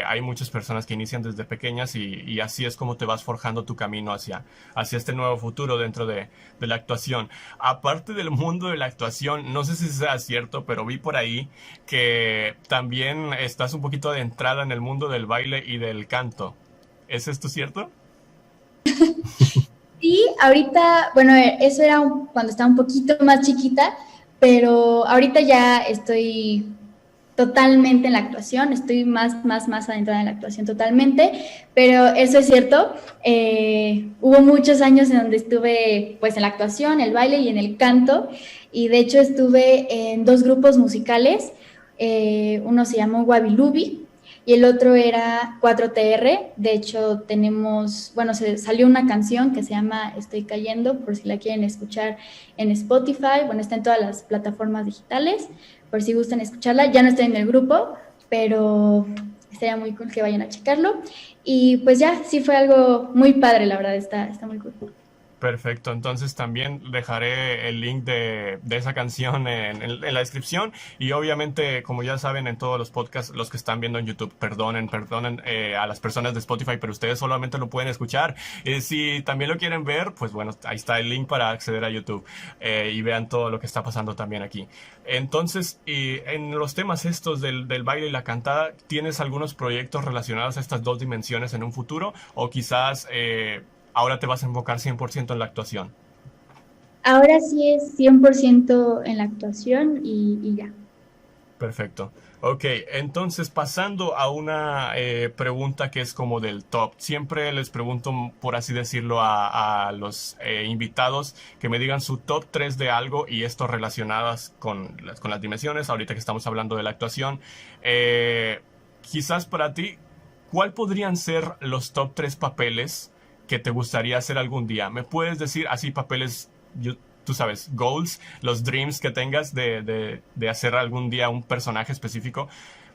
hay muchas personas que inician desde pequeñas y así es como te vas forjando tu camino hacia este nuevo futuro dentro de la actuación. Aparte del mundo de la actuación, no sé si sea cierto, pero vi por ahí que también estás un poquito adentrada en el mundo del baile y del canto. ¿Es esto cierto? Sí, ahorita, bueno, eso era cuando estaba un poquito más chiquita, pero ahorita ya estoy totalmente en la actuación, estoy más adentrada en la actuación totalmente, pero eso es cierto, hubo muchos años en donde estuve pues en la actuación, el baile y en el canto, y de hecho estuve en dos grupos musicales. Uno se llamó Wabilubi y el otro era 4TR. De hecho, se salió una canción que se llama Estoy cayendo, por si la quieren escuchar en Spotify. Bueno, está en todas las plataformas digitales, por si gustan escucharla. Ya no estoy en el grupo, pero estaría muy cool que vayan a checarlo. Y pues ya, sí fue algo muy padre, la verdad, está muy cool. Perfecto, entonces también dejaré el link de esa canción en la descripción y obviamente, como ya saben, en todos los podcasts, los que están viendo en YouTube, perdonen a las personas de Spotify, pero ustedes solamente lo pueden escuchar. Si también lo quieren ver, pues bueno, ahí está el link para acceder a YouTube y vean todo lo que está pasando también aquí. Entonces, y en los temas estos del baile y la cantada, ¿tienes algunos proyectos relacionados a estas dos dimensiones en un futuro? O quizás ahora te vas a enfocar 100% en la actuación. Ahora sí es 100% en la actuación y ya. Perfecto. Ok, entonces pasando a una pregunta que es como del top. Siempre les pregunto, por así decirlo, a los invitados que me digan su top 3 de algo y esto relacionadas con las dimensiones, ahorita que estamos hablando de la actuación. Quizás para ti, ¿cuál podrían ser los top 3 papeles que te gustaría hacer algún día? ¿Me puedes decir así papeles, tú sabes, goals, los dreams que tengas de hacer algún día un personaje específico?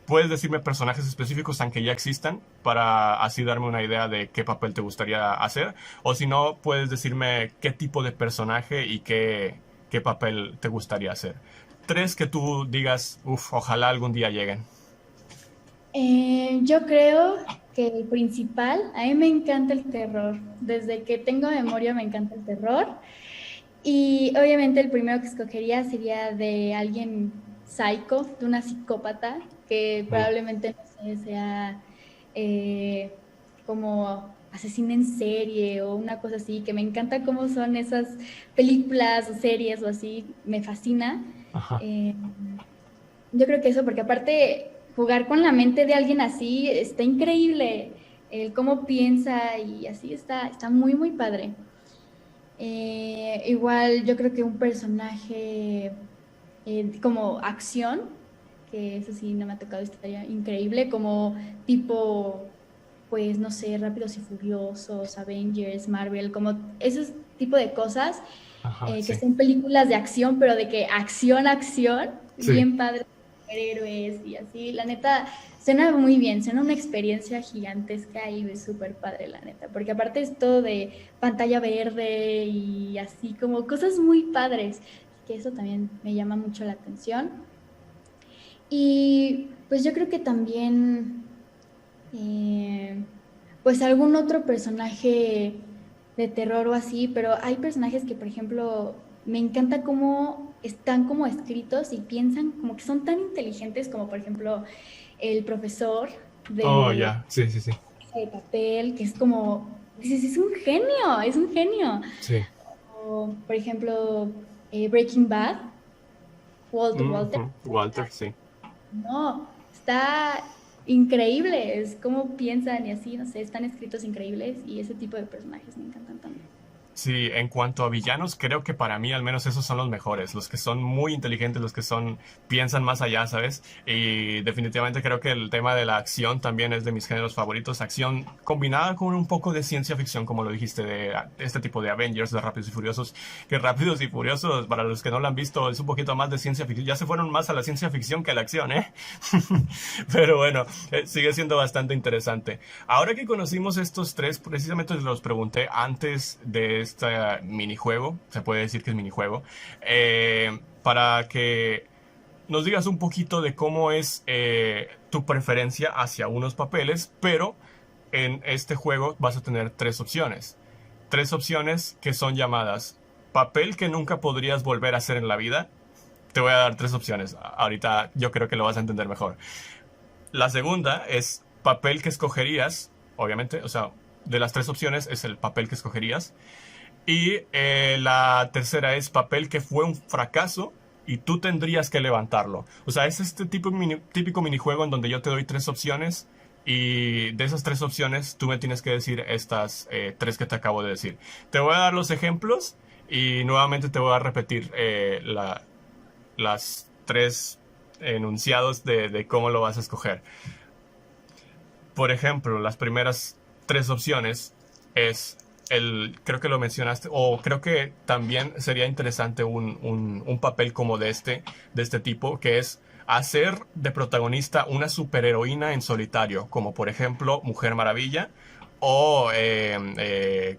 Puedes decirme personajes específicos aunque ya existan para así darme una idea de qué papel te gustaría hacer. O si no, puedes decirme qué tipo de personaje y qué papel te gustaría hacer. Tres que tú digas, uff, ojalá algún día lleguen. Yo creo que el principal, a mí me encanta el terror. Desde que tengo memoria me encanta el terror. Y obviamente el primero que escogería sería de alguien psycho, de una psicópata, que probablemente no sé, sea como asesina en serie o una cosa así, que me encanta cómo son esas películas o series o así, me fascina. Ajá. Eh, yo creo que eso, porque aparte jugar con la mente de alguien así está increíble, el cómo piensa y así está muy, muy padre. Igual yo creo que un personaje como acción, que eso sí no me ha tocado, estaría increíble, como tipo, pues no sé, Rápidos y Furiosos, Avengers, Marvel, como esos tipo de cosas Ajá, que sí. son películas de acción, pero de que acción, Sí. bien padre, héroes y así, la neta, suena muy bien, suena una experiencia gigantesca y súper padre, la neta, porque aparte es todo de pantalla verde y así como cosas muy padres, que eso también me llama mucho la atención. Y pues yo creo que también, pues algún otro personaje de terror o así, pero hay personajes que, por ejemplo, me encanta cómo están como escritos y piensan como que son tan inteligentes como, por ejemplo, el profesor Oh, de ya. Sí, sí, sí. Casa de Papel, que es como, dices, es un genio, es un genio. Sí. O, por ejemplo, Breaking Bad, Walter. Ujú, Walter, sí. No, está increíble, es cómo piensan y así, no sé, están escritos increíbles y ese tipo de personajes me encantan también. Sí, en cuanto a villanos, creo que para mí al menos esos son los mejores, los que son muy inteligentes, los que piensan más allá, ¿sabes? Y definitivamente creo que el tema de la acción también es de mis géneros favoritos, acción combinada con un poco de ciencia ficción, como lo dijiste, de este tipo de Avengers, de Rápidos y Furiosos, que Rápidos y Furiosos, para los que no lo han visto, es un poquito más de ciencia ficción, ya se fueron más a la ciencia ficción que a la acción, ¿eh? Pero bueno, sigue siendo bastante interesante. Ahora que conocimos estos tres, precisamente los pregunté antes de este minijuego, se puede decir que es minijuego, para que nos digas un poquito de cómo es tu preferencia hacia unos papeles, pero en este juego vas a tener tres opciones. Tres opciones que son llamadas papel que nunca podrías volver a hacer en la vida. Te voy a dar tres opciones. Ahorita yo creo que lo vas a entender mejor. La segunda es papel que escogerías, obviamente, o sea, de las tres opciones es el papel que escogerías. Y la tercera es papel que fue un fracaso y tú tendrías que levantarlo. O sea, es este típico minijuego en donde yo te doy tres opciones y de esas tres opciones tú me tienes que decir estas tres que te acabo de decir. Te voy a dar los ejemplos y nuevamente te voy a repetir las tres enunciados de cómo lo vas a escoger. Por ejemplo, las primeras tres opciones es creo que lo mencionaste, o creo que también sería interesante un papel como de este tipo, que es hacer de protagonista una superheroína en solitario, como por ejemplo Mujer Maravilla o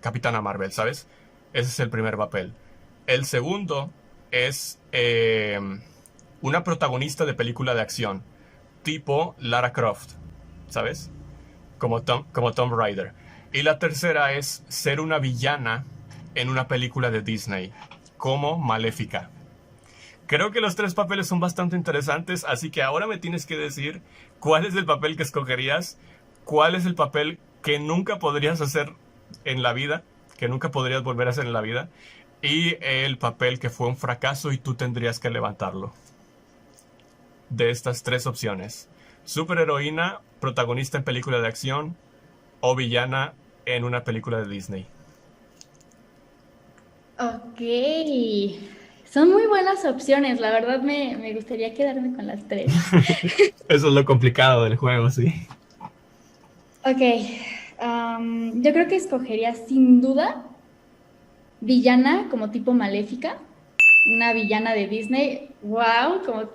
Capitana Marvel, ¿sabes? Ese es el primer papel. El segundo es una protagonista de película de acción, tipo Lara Croft, ¿sabes? Como Tomb Raider. Y la tercera es ser una villana en una película de Disney, como Maléfica. Creo que los tres papeles son bastante interesantes, así que ahora me tienes que decir cuál es el papel que escogerías, cuál es el papel que nunca podrías hacer en la vida, que nunca podrías volver a hacer en la vida, y el papel que fue un fracaso y tú tendrías que levantarlo. De estas tres opciones: superheroína, protagonista en película de acción o villana en una película de Disney. Ok. Son muy buenas opciones. La verdad me gustaría quedarme con las tres. Eso es lo complicado del juego, sí. Ok. Yo creo que escogería sin duda villana como tipo Maléfica. Una villana de Disney. Wow, como,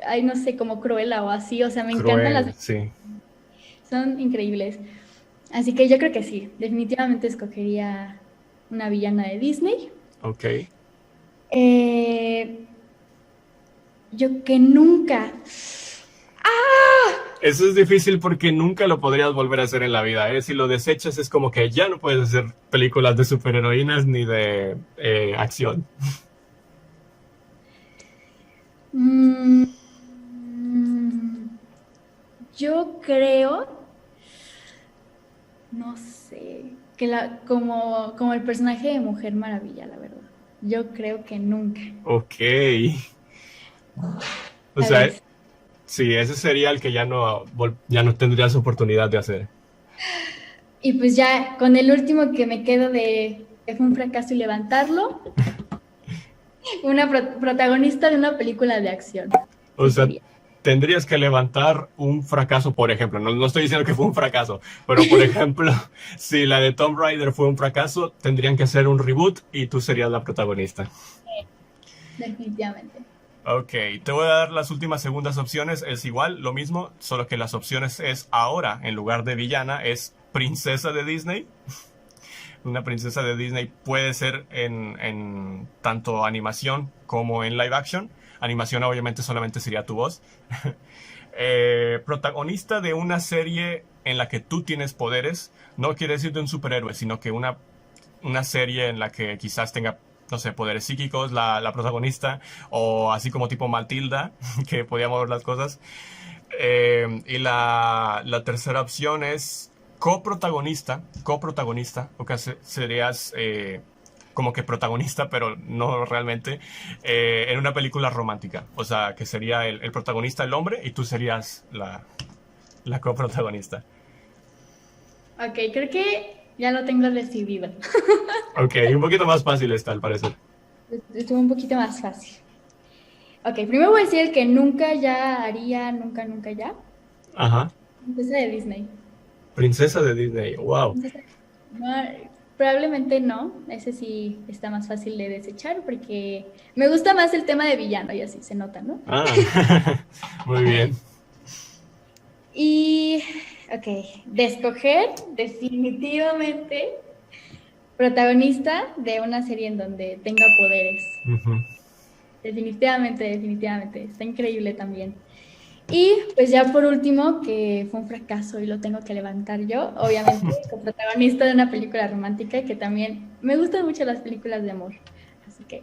ay, no sé, como Cruella o así. O sea, me encantan Cruel, las. sí. Son increíbles. Así que yo creo que sí. Definitivamente escogería una villana de Disney. Ok. Eh, yo que nunca. Eso es difícil porque nunca lo podrías volver a hacer en la vida, ¿eh? Si lo desechas es como que ya no puedes hacer películas de superheroínas ni de acción. Mm, yo creo, no sé, que como el personaje de Mujer Maravilla, la verdad. Yo creo que nunca. Ok. O Tal sea, vez. sí, ese sería el que ya no tendrías oportunidad de hacer. Y pues ya con el último que me quedo de que fue un fracaso y levantarlo, una protagonista de una película de acción. O Sí sea, sería. tendrías que levantar un fracaso, por ejemplo. No, no estoy diciendo que fue un fracaso, pero por ejemplo, si la de Tomb Raider fue un fracaso, tendrían que hacer un reboot y tú serías la protagonista. Definitivamente. Ok, te voy a dar las últimas segundas opciones. Es igual, lo mismo, solo que las opciones es ahora, en lugar de villana, es princesa de Disney. Una princesa de Disney puede ser en tanto animación como en live action. Animación obviamente solamente sería tu voz. Protagonista de una serie en la que tú tienes poderes. No quiere decir de un superhéroe, sino que una serie en la que quizás tenga, no sé, poderes psíquicos la protagonista, o así como tipo Matilda, que podía mover las cosas. Y la tercera opción es coprotagonista, o que serías como que protagonista, pero no realmente, en una película romántica. O sea, que sería el protagonista el hombre y tú serías la coprotagonista. Ok, creo que ya lo tengo decidido. Ok, un poquito más fácil está al parecer. Estuvo un poquito más fácil. Ok, primero voy a decir el que nunca ya haría, nunca, nunca ya. Ajá. Princesa de Disney. Princesa de Disney, wow. Princesa de- no, probablemente no, ese sí está más fácil de desechar porque me gusta más el tema de villano y así se nota, ¿no? Ah, muy bien. Y, ok, de escoger definitivamente protagonista de una serie en donde tenga poderes. Ujú. Definitivamente, definitivamente. Está increíble también. Y pues ya por último, que fue un fracaso y lo tengo que levantar yo, obviamente, como protagonista de una película romántica que también me gustan mucho las películas de amor. Así que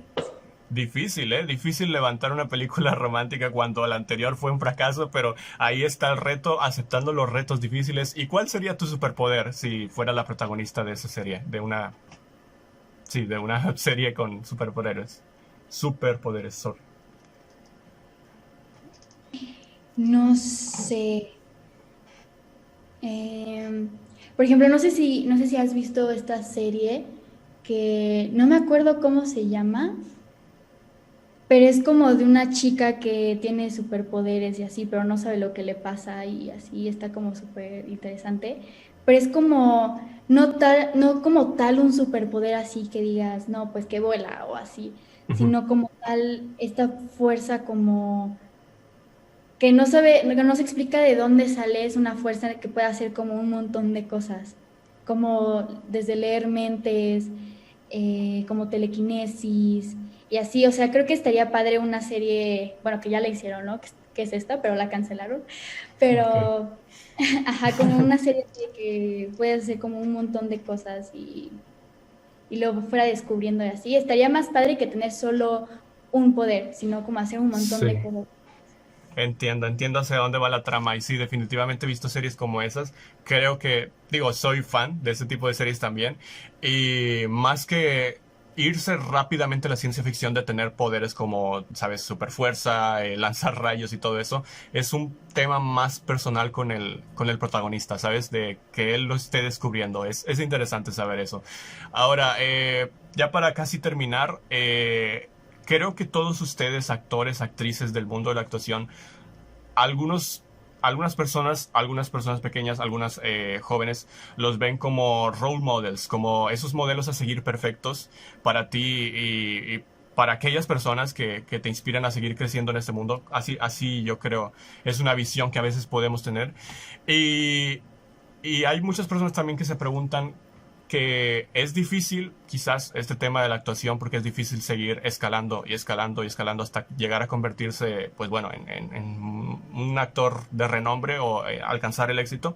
Difícil, ¿eh? Difícil levantar una película romántica cuando la anterior fue un fracaso, pero ahí está el reto, aceptando los retos difíciles. ¿Y cuál sería tu superpoder si fuera la protagonista de esa serie? Sí, de una serie con superpoderes. Superpoderes, sorry. no sé. Por ejemplo, no sé si has visto esta serie que no me acuerdo cómo se llama. pero es como de una chica que tiene superpoderes y así, pero no sabe lo que le pasa y así está como súper interesante. Pero es como, no como tal un superpoder así que digas, no, pues que vuela o así, Ujú. sino como tal esta fuerza como que no sabe, que no se explica de dónde sale, es una fuerza que puede hacer como un montón de cosas, como desde leer mentes, como telequinesis y así, o sea, creo que estaría padre una serie, bueno, que ya la hicieron, ¿no? Que es esta, pero la cancelaron, Ok. pero, ajá, como una serie de que puede hacer como un montón de cosas y luego fuera descubriendo y así, estaría más padre que tener solo un poder, sino como hacer un montón de Sí. cosas. Entiendo hacia dónde va la trama y sí, definitivamente he visto series como esas. Creo que, digo, soy fan de ese tipo de series también. Y más que irse rápidamente a la ciencia ficción de tener poderes como, sabes, superfuerza, lanzar rayos y todo eso, es un tema más personal con el protagonista, ¿sabes? De que él lo esté descubriendo. Es interesante saber eso. Ahora, ya para casi terminar, creo que todos ustedes, actores, actrices del mundo de la actuación, algunos, algunas personas pequeñas, algunas jóvenes, los ven como role models, como esos modelos a seguir perfectos para ti y para aquellas personas que te inspiran a seguir creciendo en este mundo. Así yo creo, es una visión que a veces podemos tener. Y y hay muchas personas también que se preguntan que es difícil quizás este tema de la actuación porque es difícil seguir escalando y escalando y escalando hasta llegar a convertirse, pues bueno, en un actor de renombre o alcanzar el éxito.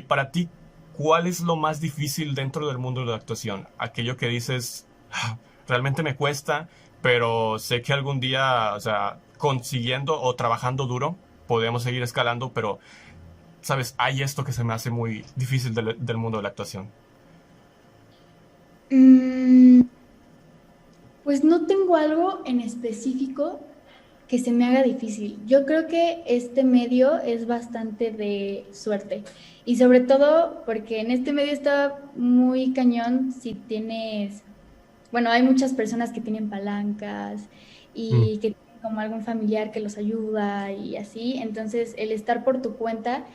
Para ti, ¿cuál es lo más difícil dentro del mundo de la actuación? Aquello que dices, "Ah, realmente me cuesta, pero sé que algún día, o sea, consiguiendo o trabajando duro, podemos seguir escalando, pero sabes, hay esto que se me hace muy difícil del mundo de la actuación. Mm, pues no tengo algo en específico que se me haga difícil. Yo creo que este medio es bastante de suerte y sobre todo porque en este medio está muy cañón si tienes, bueno, hay muchas personas que tienen palancas Mm. y que tienen como algún familiar que los ayuda y así, entonces el estar por tu cuenta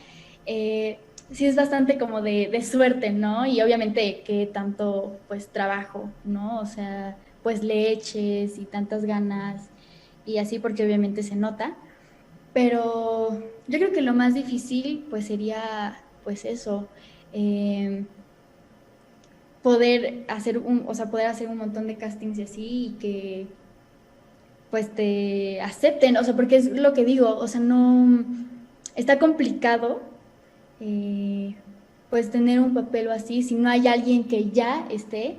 sí es bastante como de suerte, ¿no? Y obviamente que tanto pues trabajo, ¿no? O sea, pues le eches y tantas ganas y así porque obviamente se nota, pero yo creo que lo más difícil pues sería pues eso, eh, poder hacer o sea, poder hacer un montón de castings y así y que pues te acepten, o sea, porque es lo que digo, o sea, no, está complicado pues tener un papel o así si no hay alguien que ya esté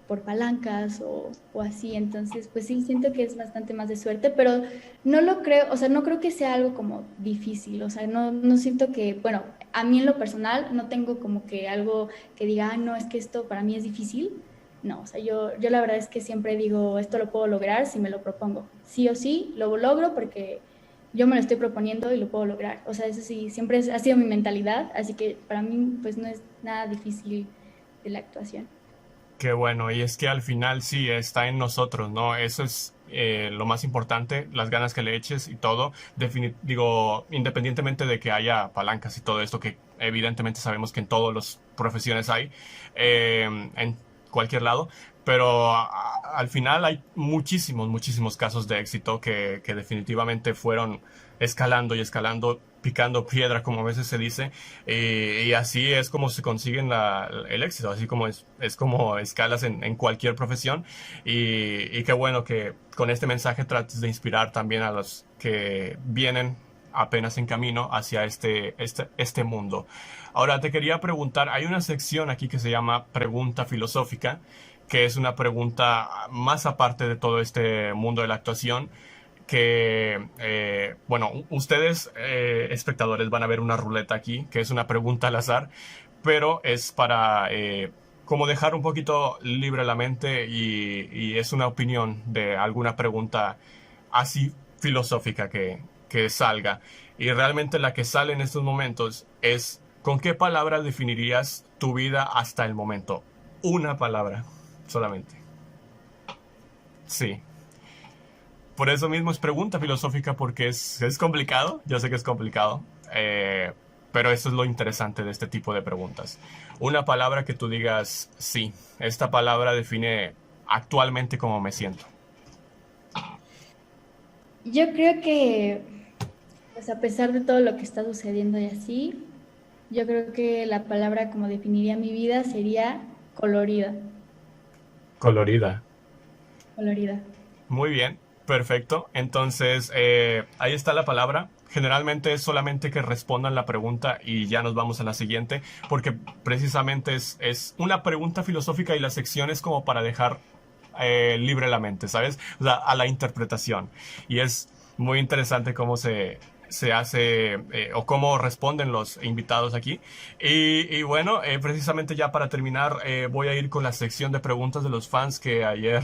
por palancas o así, entonces pues sí, siento que es bastante más de suerte, pero no lo creo, o sea, no creo que sea algo como difícil, o sea, no siento que, bueno, a mí en lo personal no tengo como que algo que diga, ah, no, es que esto para mí es difícil. No, o sea, yo la verdad es que siempre digo, esto lo puedo lograr si me lo propongo. Sí o sí, lo logro porque yo me lo estoy proponiendo y lo puedo lograr. O sea, eso sí, siempre ha sido mi mentalidad, así que para mí pues no es nada difícil de la actuación. Qué bueno, y es que al final sí está en nosotros, ¿no? Eso es lo más importante, las ganas que le eches y todo. Digo, independientemente de que haya palancas y todo esto, que evidentemente sabemos que en todas las profesiones hay, en cualquier lado, pero al final hay muchísimos casos de éxito que definitivamente fueron escalando y escalando, picando piedra, como a veces se dice, y así es como se consiguen el éxito, así como es como escalas en cualquier profesión. Y qué bueno que con este mensaje trates de inspirar también a los que vienen apenas en camino hacia este mundo. Ahora te quería preguntar, hay una sección aquí que se llama Pregunta Filosófica, que es una pregunta más aparte de todo este mundo de la actuación, que, bueno, ustedes, espectadores, van a ver una ruleta aquí, que es una pregunta al azar, pero es para como dejar un poquito libre la mente y es una opinión de alguna pregunta así filosófica que salga. Y realmente la que sale en estos momentos es, ¿con qué palabra definirías tu vida hasta el momento? Una palabra solamente. Sí. por eso mismo es pregunta filosófica, porque es complicado. Yo sé que es complicado, pero eso es lo interesante de este tipo de preguntas. Una palabra que tú digas, sí, esta palabra define actualmente cómo me siento. Yo creo que, pues a pesar de todo lo que está sucediendo y así, yo creo que la palabra como definiría mi vida sería colorida, Colorida. colorida. Muy bien, perfecto. Entonces, ahí está la palabra. Generalmente es solamente que respondan la pregunta y ya nos vamos a la siguiente, porque precisamente es una pregunta filosófica y la sección es como para dejar libre la mente, ¿sabes? O sea, a la interpretación. Y es muy interesante cómo se hace o cómo responden los invitados aquí. Y bueno, precisamente ya para terminar, voy a ir con la sección de preguntas de los fans que ayer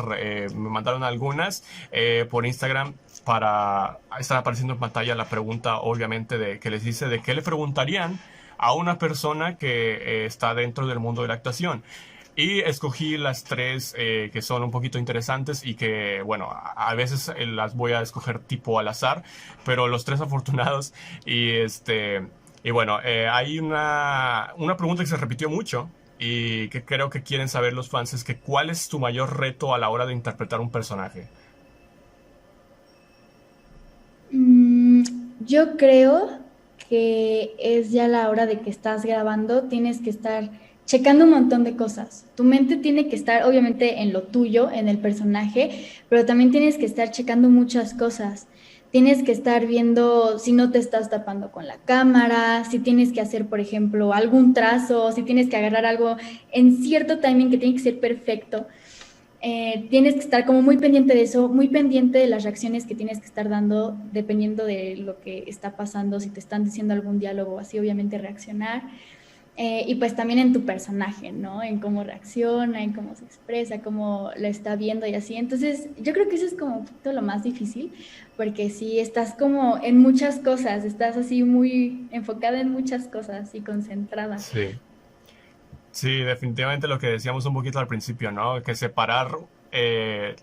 me mandaron algunas por Instagram para estar apareciendo en pantalla la pregunta, obviamente, de que les dice de qué le preguntarían a una persona que está dentro del mundo de la actuación. Y escogí las tres que son un poquito interesantes y que, bueno, a veces las voy a escoger tipo al azar, pero los tres afortunados. Y bueno, hay una pregunta que se repitió mucho y que creo que quieren saber los fans, es que ¿cuál es tu mayor reto a la hora de interpretar un personaje? Mm, yo creo que es ya la hora de que estás grabando, tienes que estar checando un montón de cosas. Tu mente tiene que estar obviamente en lo tuyo, en el personaje, pero también tienes que estar checando muchas cosas. Tienes que estar viendo si no te estás tapando con la cámara, si tienes que hacer, por ejemplo, algún trazo, si tienes que agarrar algo en cierto timing que tiene que ser perfecto. Tienes que estar como muy pendiente de eso, muy pendiente de las reacciones que tienes que estar dando dependiendo de lo que está pasando, si te están diciendo algún diálogo así, obviamente reaccionar. Y pues también en tu personaje, ¿no? En cómo reacciona, en cómo se expresa, cómo lo está viendo y así. Entonces, yo creo que eso es como un poquito lo más difícil, porque si estás como en muchas cosas, estás así muy enfocada en muchas cosas y concentrada. Sí. Sí, definitivamente lo que decíamos un poquito al principio, ¿no? Que separar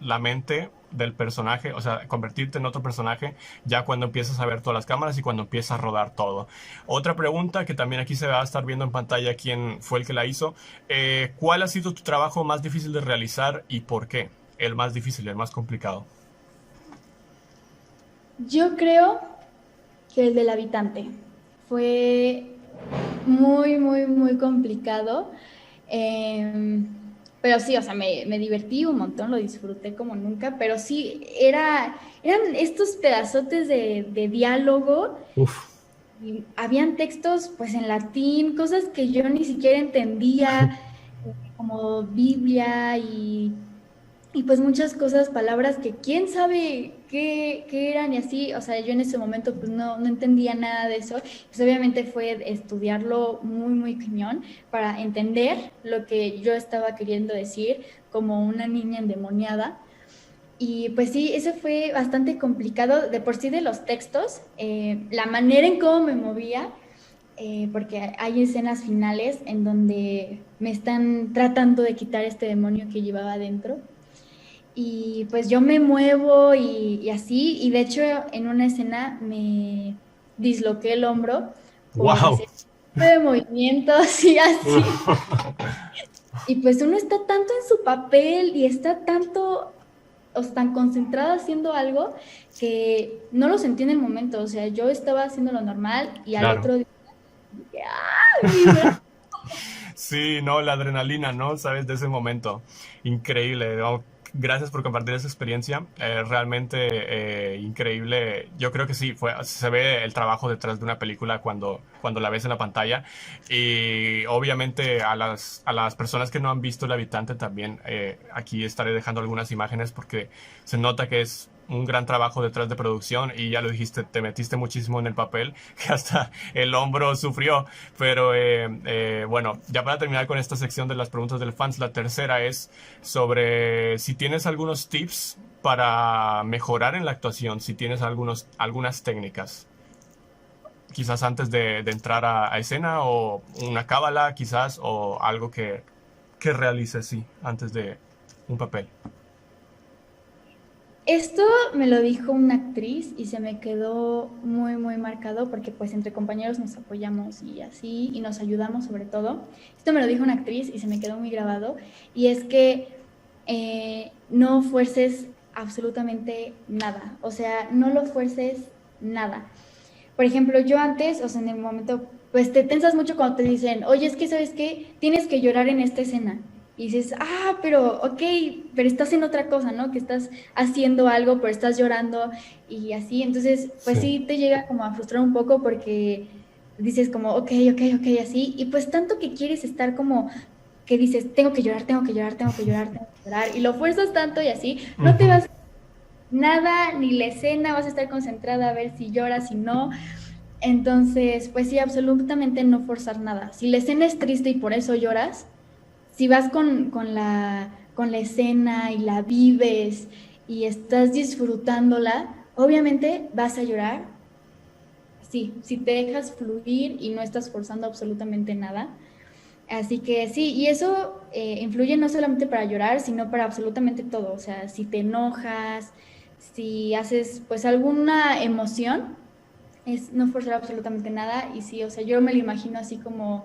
la mente del personaje, o sea, convertirte en otro personaje ya cuando empiezas a ver todas las cámaras y cuando empieza a rodar todo. Otra pregunta que también aquí se va a estar viendo en pantalla quién fue el que la hizo. ¿Cuál ha sido tu trabajo más difícil de realizar y por qué? El más difícil, el más complicado. Yo creo que el del habitante fue muy, muy, muy complicado. Eh, pero sí, o sea, me divertí un montón, lo disfruté como nunca, pero sí, eran estos pedazotes de diálogo Uf. y habían textos pues en latín, cosas que yo ni siquiera entendía, como Biblia y pues muchas cosas, palabras que quién sabe qué eran y así, o sea, yo en ese momento pues no entendía nada de eso, pues obviamente fue estudiarlo muy, muy cañón para entender lo que yo estaba queriendo decir como una niña endemoniada. Y pues sí, eso fue bastante complicado de por sí de los textos, la manera en cómo me movía, porque hay escenas finales en donde me están tratando de quitar este demonio que llevaba adentro y pues yo me muevo y así, y de hecho en una escena me disloqué el hombro por ¡Wow! hacer de movimientos y así. Y pues uno está tanto en su papel y está tanto o tan concentrado haciendo algo que no lo sentí en el momento. O sea, yo estaba haciendo lo normal y al Claro. otro día dije, ¡ah! Mi brazo. Sí, no, la adrenalina, ¿no? Sabes, de ese momento. Increíble, ¿no? Gracias por compartir esa experiencia. Realmente increíble. Yo creo que sí, se ve el trabajo detrás de una película cuando la ves en la pantalla. Y obviamente a las personas que no han visto El Habitante también, aquí estaré dejando algunas imágenes porque se nota que es un gran trabajo detrás de producción y ya lo dijiste, te metiste muchísimo en el papel, que hasta el hombro sufrió. Pero bueno, ya para terminar con esta sección de las preguntas del fans, la tercera es sobre si tienes algunos tips para mejorar en la actuación, si tienes algunas técnicas, quizás antes de entrar a escena o una cábala, quizás, o algo que realices, sí, antes de un papel. Esto me lo dijo una actriz y se me quedó muy, muy marcado porque pues entre compañeros nos apoyamos y así y nos ayudamos sobre todo. Esto me lo dijo una actriz y se me quedó muy grabado y es que no fuerces absolutamente nada, o sea, no lo fuerces nada. Por ejemplo, yo antes, o sea, en el momento, pues te tensas mucho cuando te dicen, oye, es que, ¿sabes qué? Tienes que llorar en esta escena. Y dices, pero, ok, pero estás en otra cosa, ¿no? Que estás haciendo algo, pero estás llorando y así. Entonces, pues Sí, sí te llega como a frustrar un poco porque dices como, ok, ok, ok, así. Y pues tanto que quieres estar como que dices, tengo que llorar, tengo que llorar, tengo que llorar, tengo que llorar. Y lo fuerzas tanto y así, no te ujú, vas nada, ni la escena, vas a estar concentrada a ver si lloras, si no. Entonces, pues sí, absolutamente no forzar nada. Si la escena es triste y por eso lloras, si vas con la escena y la vives y estás disfrutándola, obviamente vas a llorar. Sí, si te dejas fluir y no estás forzando absolutamente nada. Así que sí, y eso influye no solamente para llorar, sino para absolutamente todo. O sea, si te enojas, si haces pues alguna emoción, es no forzar absolutamente nada. Y sí, o sea, yo me lo imagino así como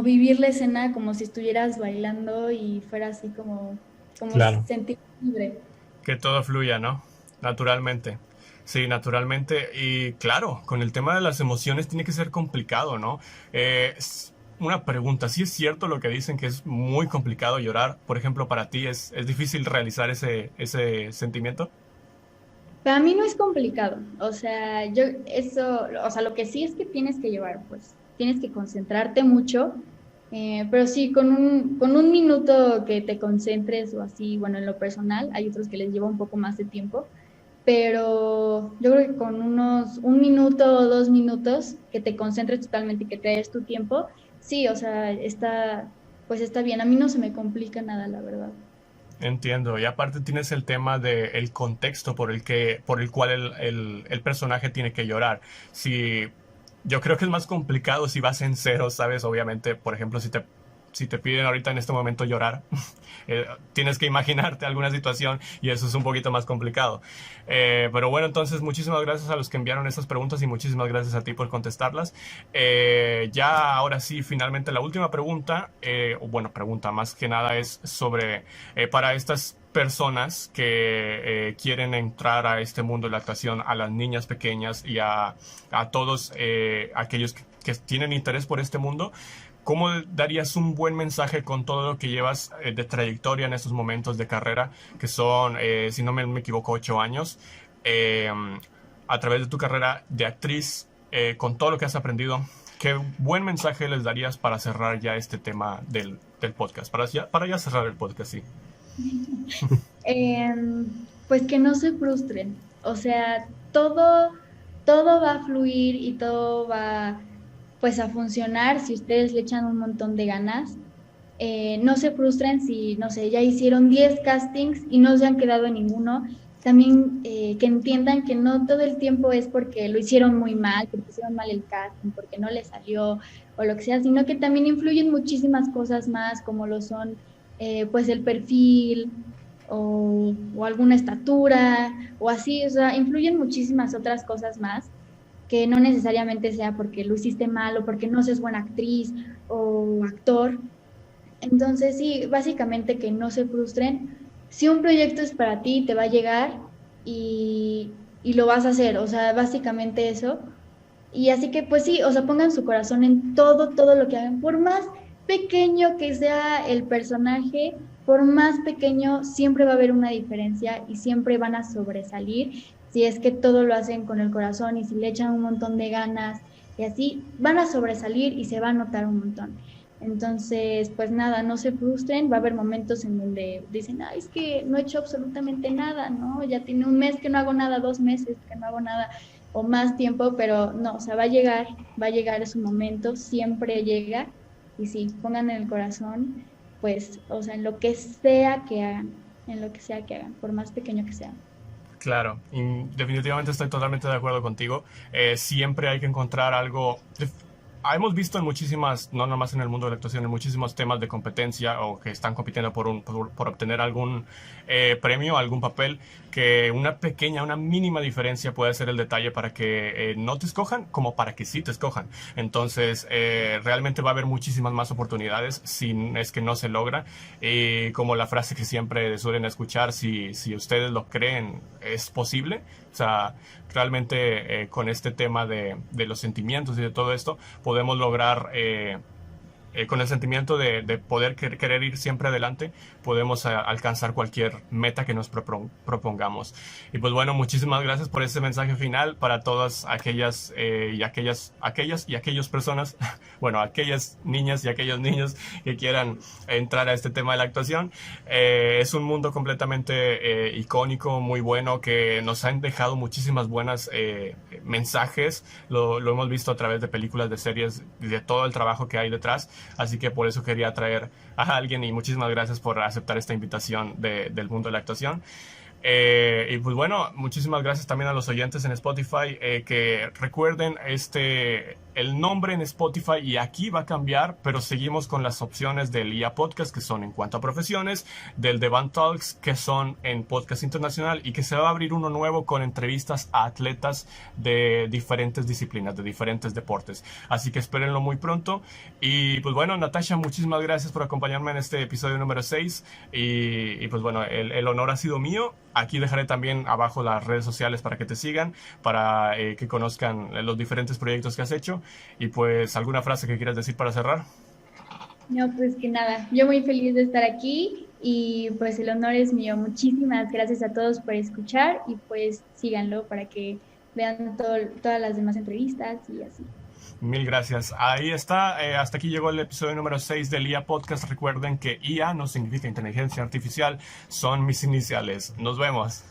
vivir la escena, como si estuvieras bailando y fuera así como claro. sentir libre. Que todo fluya, ¿no? Naturalmente. Sí, naturalmente. Y claro, con el tema de las emociones tiene que ser complicado, ¿no? Una pregunta, ¿sí es cierto lo que dicen que es muy complicado llorar? Por ejemplo, para ti es difícil realizar ese sentimiento. Para mí no es complicado, o sea, yo eso, o sea, lo que sí es que tienes que llevar, pues, tienes que concentrarte mucho, pero sí, con un minuto que te concentres o así, bueno, en lo personal, hay otros que les lleva un poco más de tiempo, pero yo creo que con unos 1 minuto o 2 minutos que te concentres totalmente y que te des tu tiempo, sí, o sea, pues está bien, a mí no se me complica nada, la verdad. Entiendo. Y aparte tienes el tema del contexto por el cual el personaje tiene que llorar. Si, yo creo que es más complicado si vas en cero, ¿sabes? Obviamente, por ejemplo, si te piden ahorita en este momento llorar, tienes que imaginarte alguna situación y eso es un poquito más complicado. Pero bueno, entonces muchísimas gracias a los que enviaron estas preguntas y muchísimas gracias a ti por contestarlas. Ya ahora sí, finalmente la última pregunta, o bueno, pregunta más que nada es sobre para estas personas que quieren entrar a este mundo de la actuación, a las niñas pequeñas y a todos aquellos que tienen interés por este mundo. ¿Cómo darías un buen mensaje con todo lo que llevas de trayectoria en estos momentos de carrera, que son, si no me equivoco, 8 años? eh, a través de tu carrera de actriz, con todo lo que has aprendido, ¿qué buen mensaje les darías para cerrar ya este tema del podcast? Para ya cerrar el podcast, sí. Pues que no se frustren. O sea, todo va a fluir y todo va pues a funcionar si ustedes le echan un montón de ganas. No se frustren si, no sé, ya hicieron 10 castings y no se han quedado en ninguno. También que entiendan que no todo el tiempo es porque lo hicieron muy mal, porque hicieron mal el casting, porque no les salió o lo que sea, sino que también influyen muchísimas cosas más, como lo son pues el perfil o alguna estatura o así, o sea, influyen muchísimas otras cosas más que no necesariamente sea porque lo hiciste mal o porque no seas buena actriz o actor. Entonces, sí, básicamente que no se frustren. Si un proyecto es para ti, te va a llegar y lo vas a hacer, o sea, básicamente eso. Y así que, pues sí, o sea, pongan su corazón en todo, todo lo que hagan, por más pequeño que sea el personaje, por más pequeño, siempre va a haber una diferencia y siempre van a sobresalir si es que todo lo hacen con el corazón y si le echan un montón de ganas y así, van a sobresalir y se va a notar un montón. Entonces, pues nada, no se frustren, va a haber momentos en donde dicen, ay, es que no he hecho absolutamente nada, ¿no? Ya tiene un mes que no hago nada, 2 meses que no hago nada o más tiempo, pero no, o sea, va a llegar su momento, siempre llega, y sí, pongan en el corazón, pues, o sea, en lo que sea que hagan, en lo que sea que hagan, por más pequeño que sea. Claro, y definitivamente estoy totalmente de acuerdo contigo. Siempre hay que encontrar algo. hemos visto en muchísimas, no nomás en el mundo de la actuación, en muchísimos temas de competencia o que están compitiendo por obtener algún premio, algún papel, que una mínima diferencia puede ser el detalle para que no te escojan como para que sí te escojan. Entonces, realmente va a haber muchísimas más oportunidades si es que no se logra. Como la frase que siempre suelen escuchar, si ustedes lo creen, es posible. O sea, realmente con este tema de los sentimientos y de todo esto, podemos lograr, con el sentimiento de poder querer ir siempre adelante, podemos alcanzar cualquier meta que nos propongamos. Y pues bueno, muchísimas gracias por ese mensaje final para todas aquellas y aquellas personas, bueno, aquellas niñas y aquellos niños que quieran entrar a este tema de la actuación. Es un mundo completamente icónico, muy bueno, que nos han dejado muchísimas buenas mensajes. Lo hemos visto a través de películas, de series, de todo el trabajo que hay detrás. Así que por eso quería traer a alguien, y muchísimas gracias por aceptar esta invitación del mundo de la actuación. Y pues bueno, muchísimas gracias también a los oyentes en Spotify, que recuerden el nombre en Spotify, y aquí va a cambiar, pero seguimos con las opciones del IA Podcast, que son en cuanto a profesiones, del The Band Talks, que son en podcast internacional, y que se va a abrir uno nuevo con entrevistas a atletas de diferentes disciplinas, de diferentes deportes. Así que espérenlo muy pronto. Y pues bueno, Natasha, muchísimas gracias por acompañarme en este episodio número 6. Y pues bueno, el honor ha sido mío. Aquí dejaré también abajo las redes sociales para que te sigan, para que conozcan los diferentes proyectos que has hecho. Y pues, ¿alguna frase que quieras decir para cerrar? No, pues que nada, yo muy feliz de estar aquí y pues el honor es mío. Muchísimas gracias a todos por escuchar y pues síganlo para que vean todas las demás entrevistas y así. Mil gracias. Ahí está. Hasta aquí llegó el episodio número 6 del IA Podcast. Recuerden que IA no significa inteligencia artificial, son mis iniciales. Nos vemos.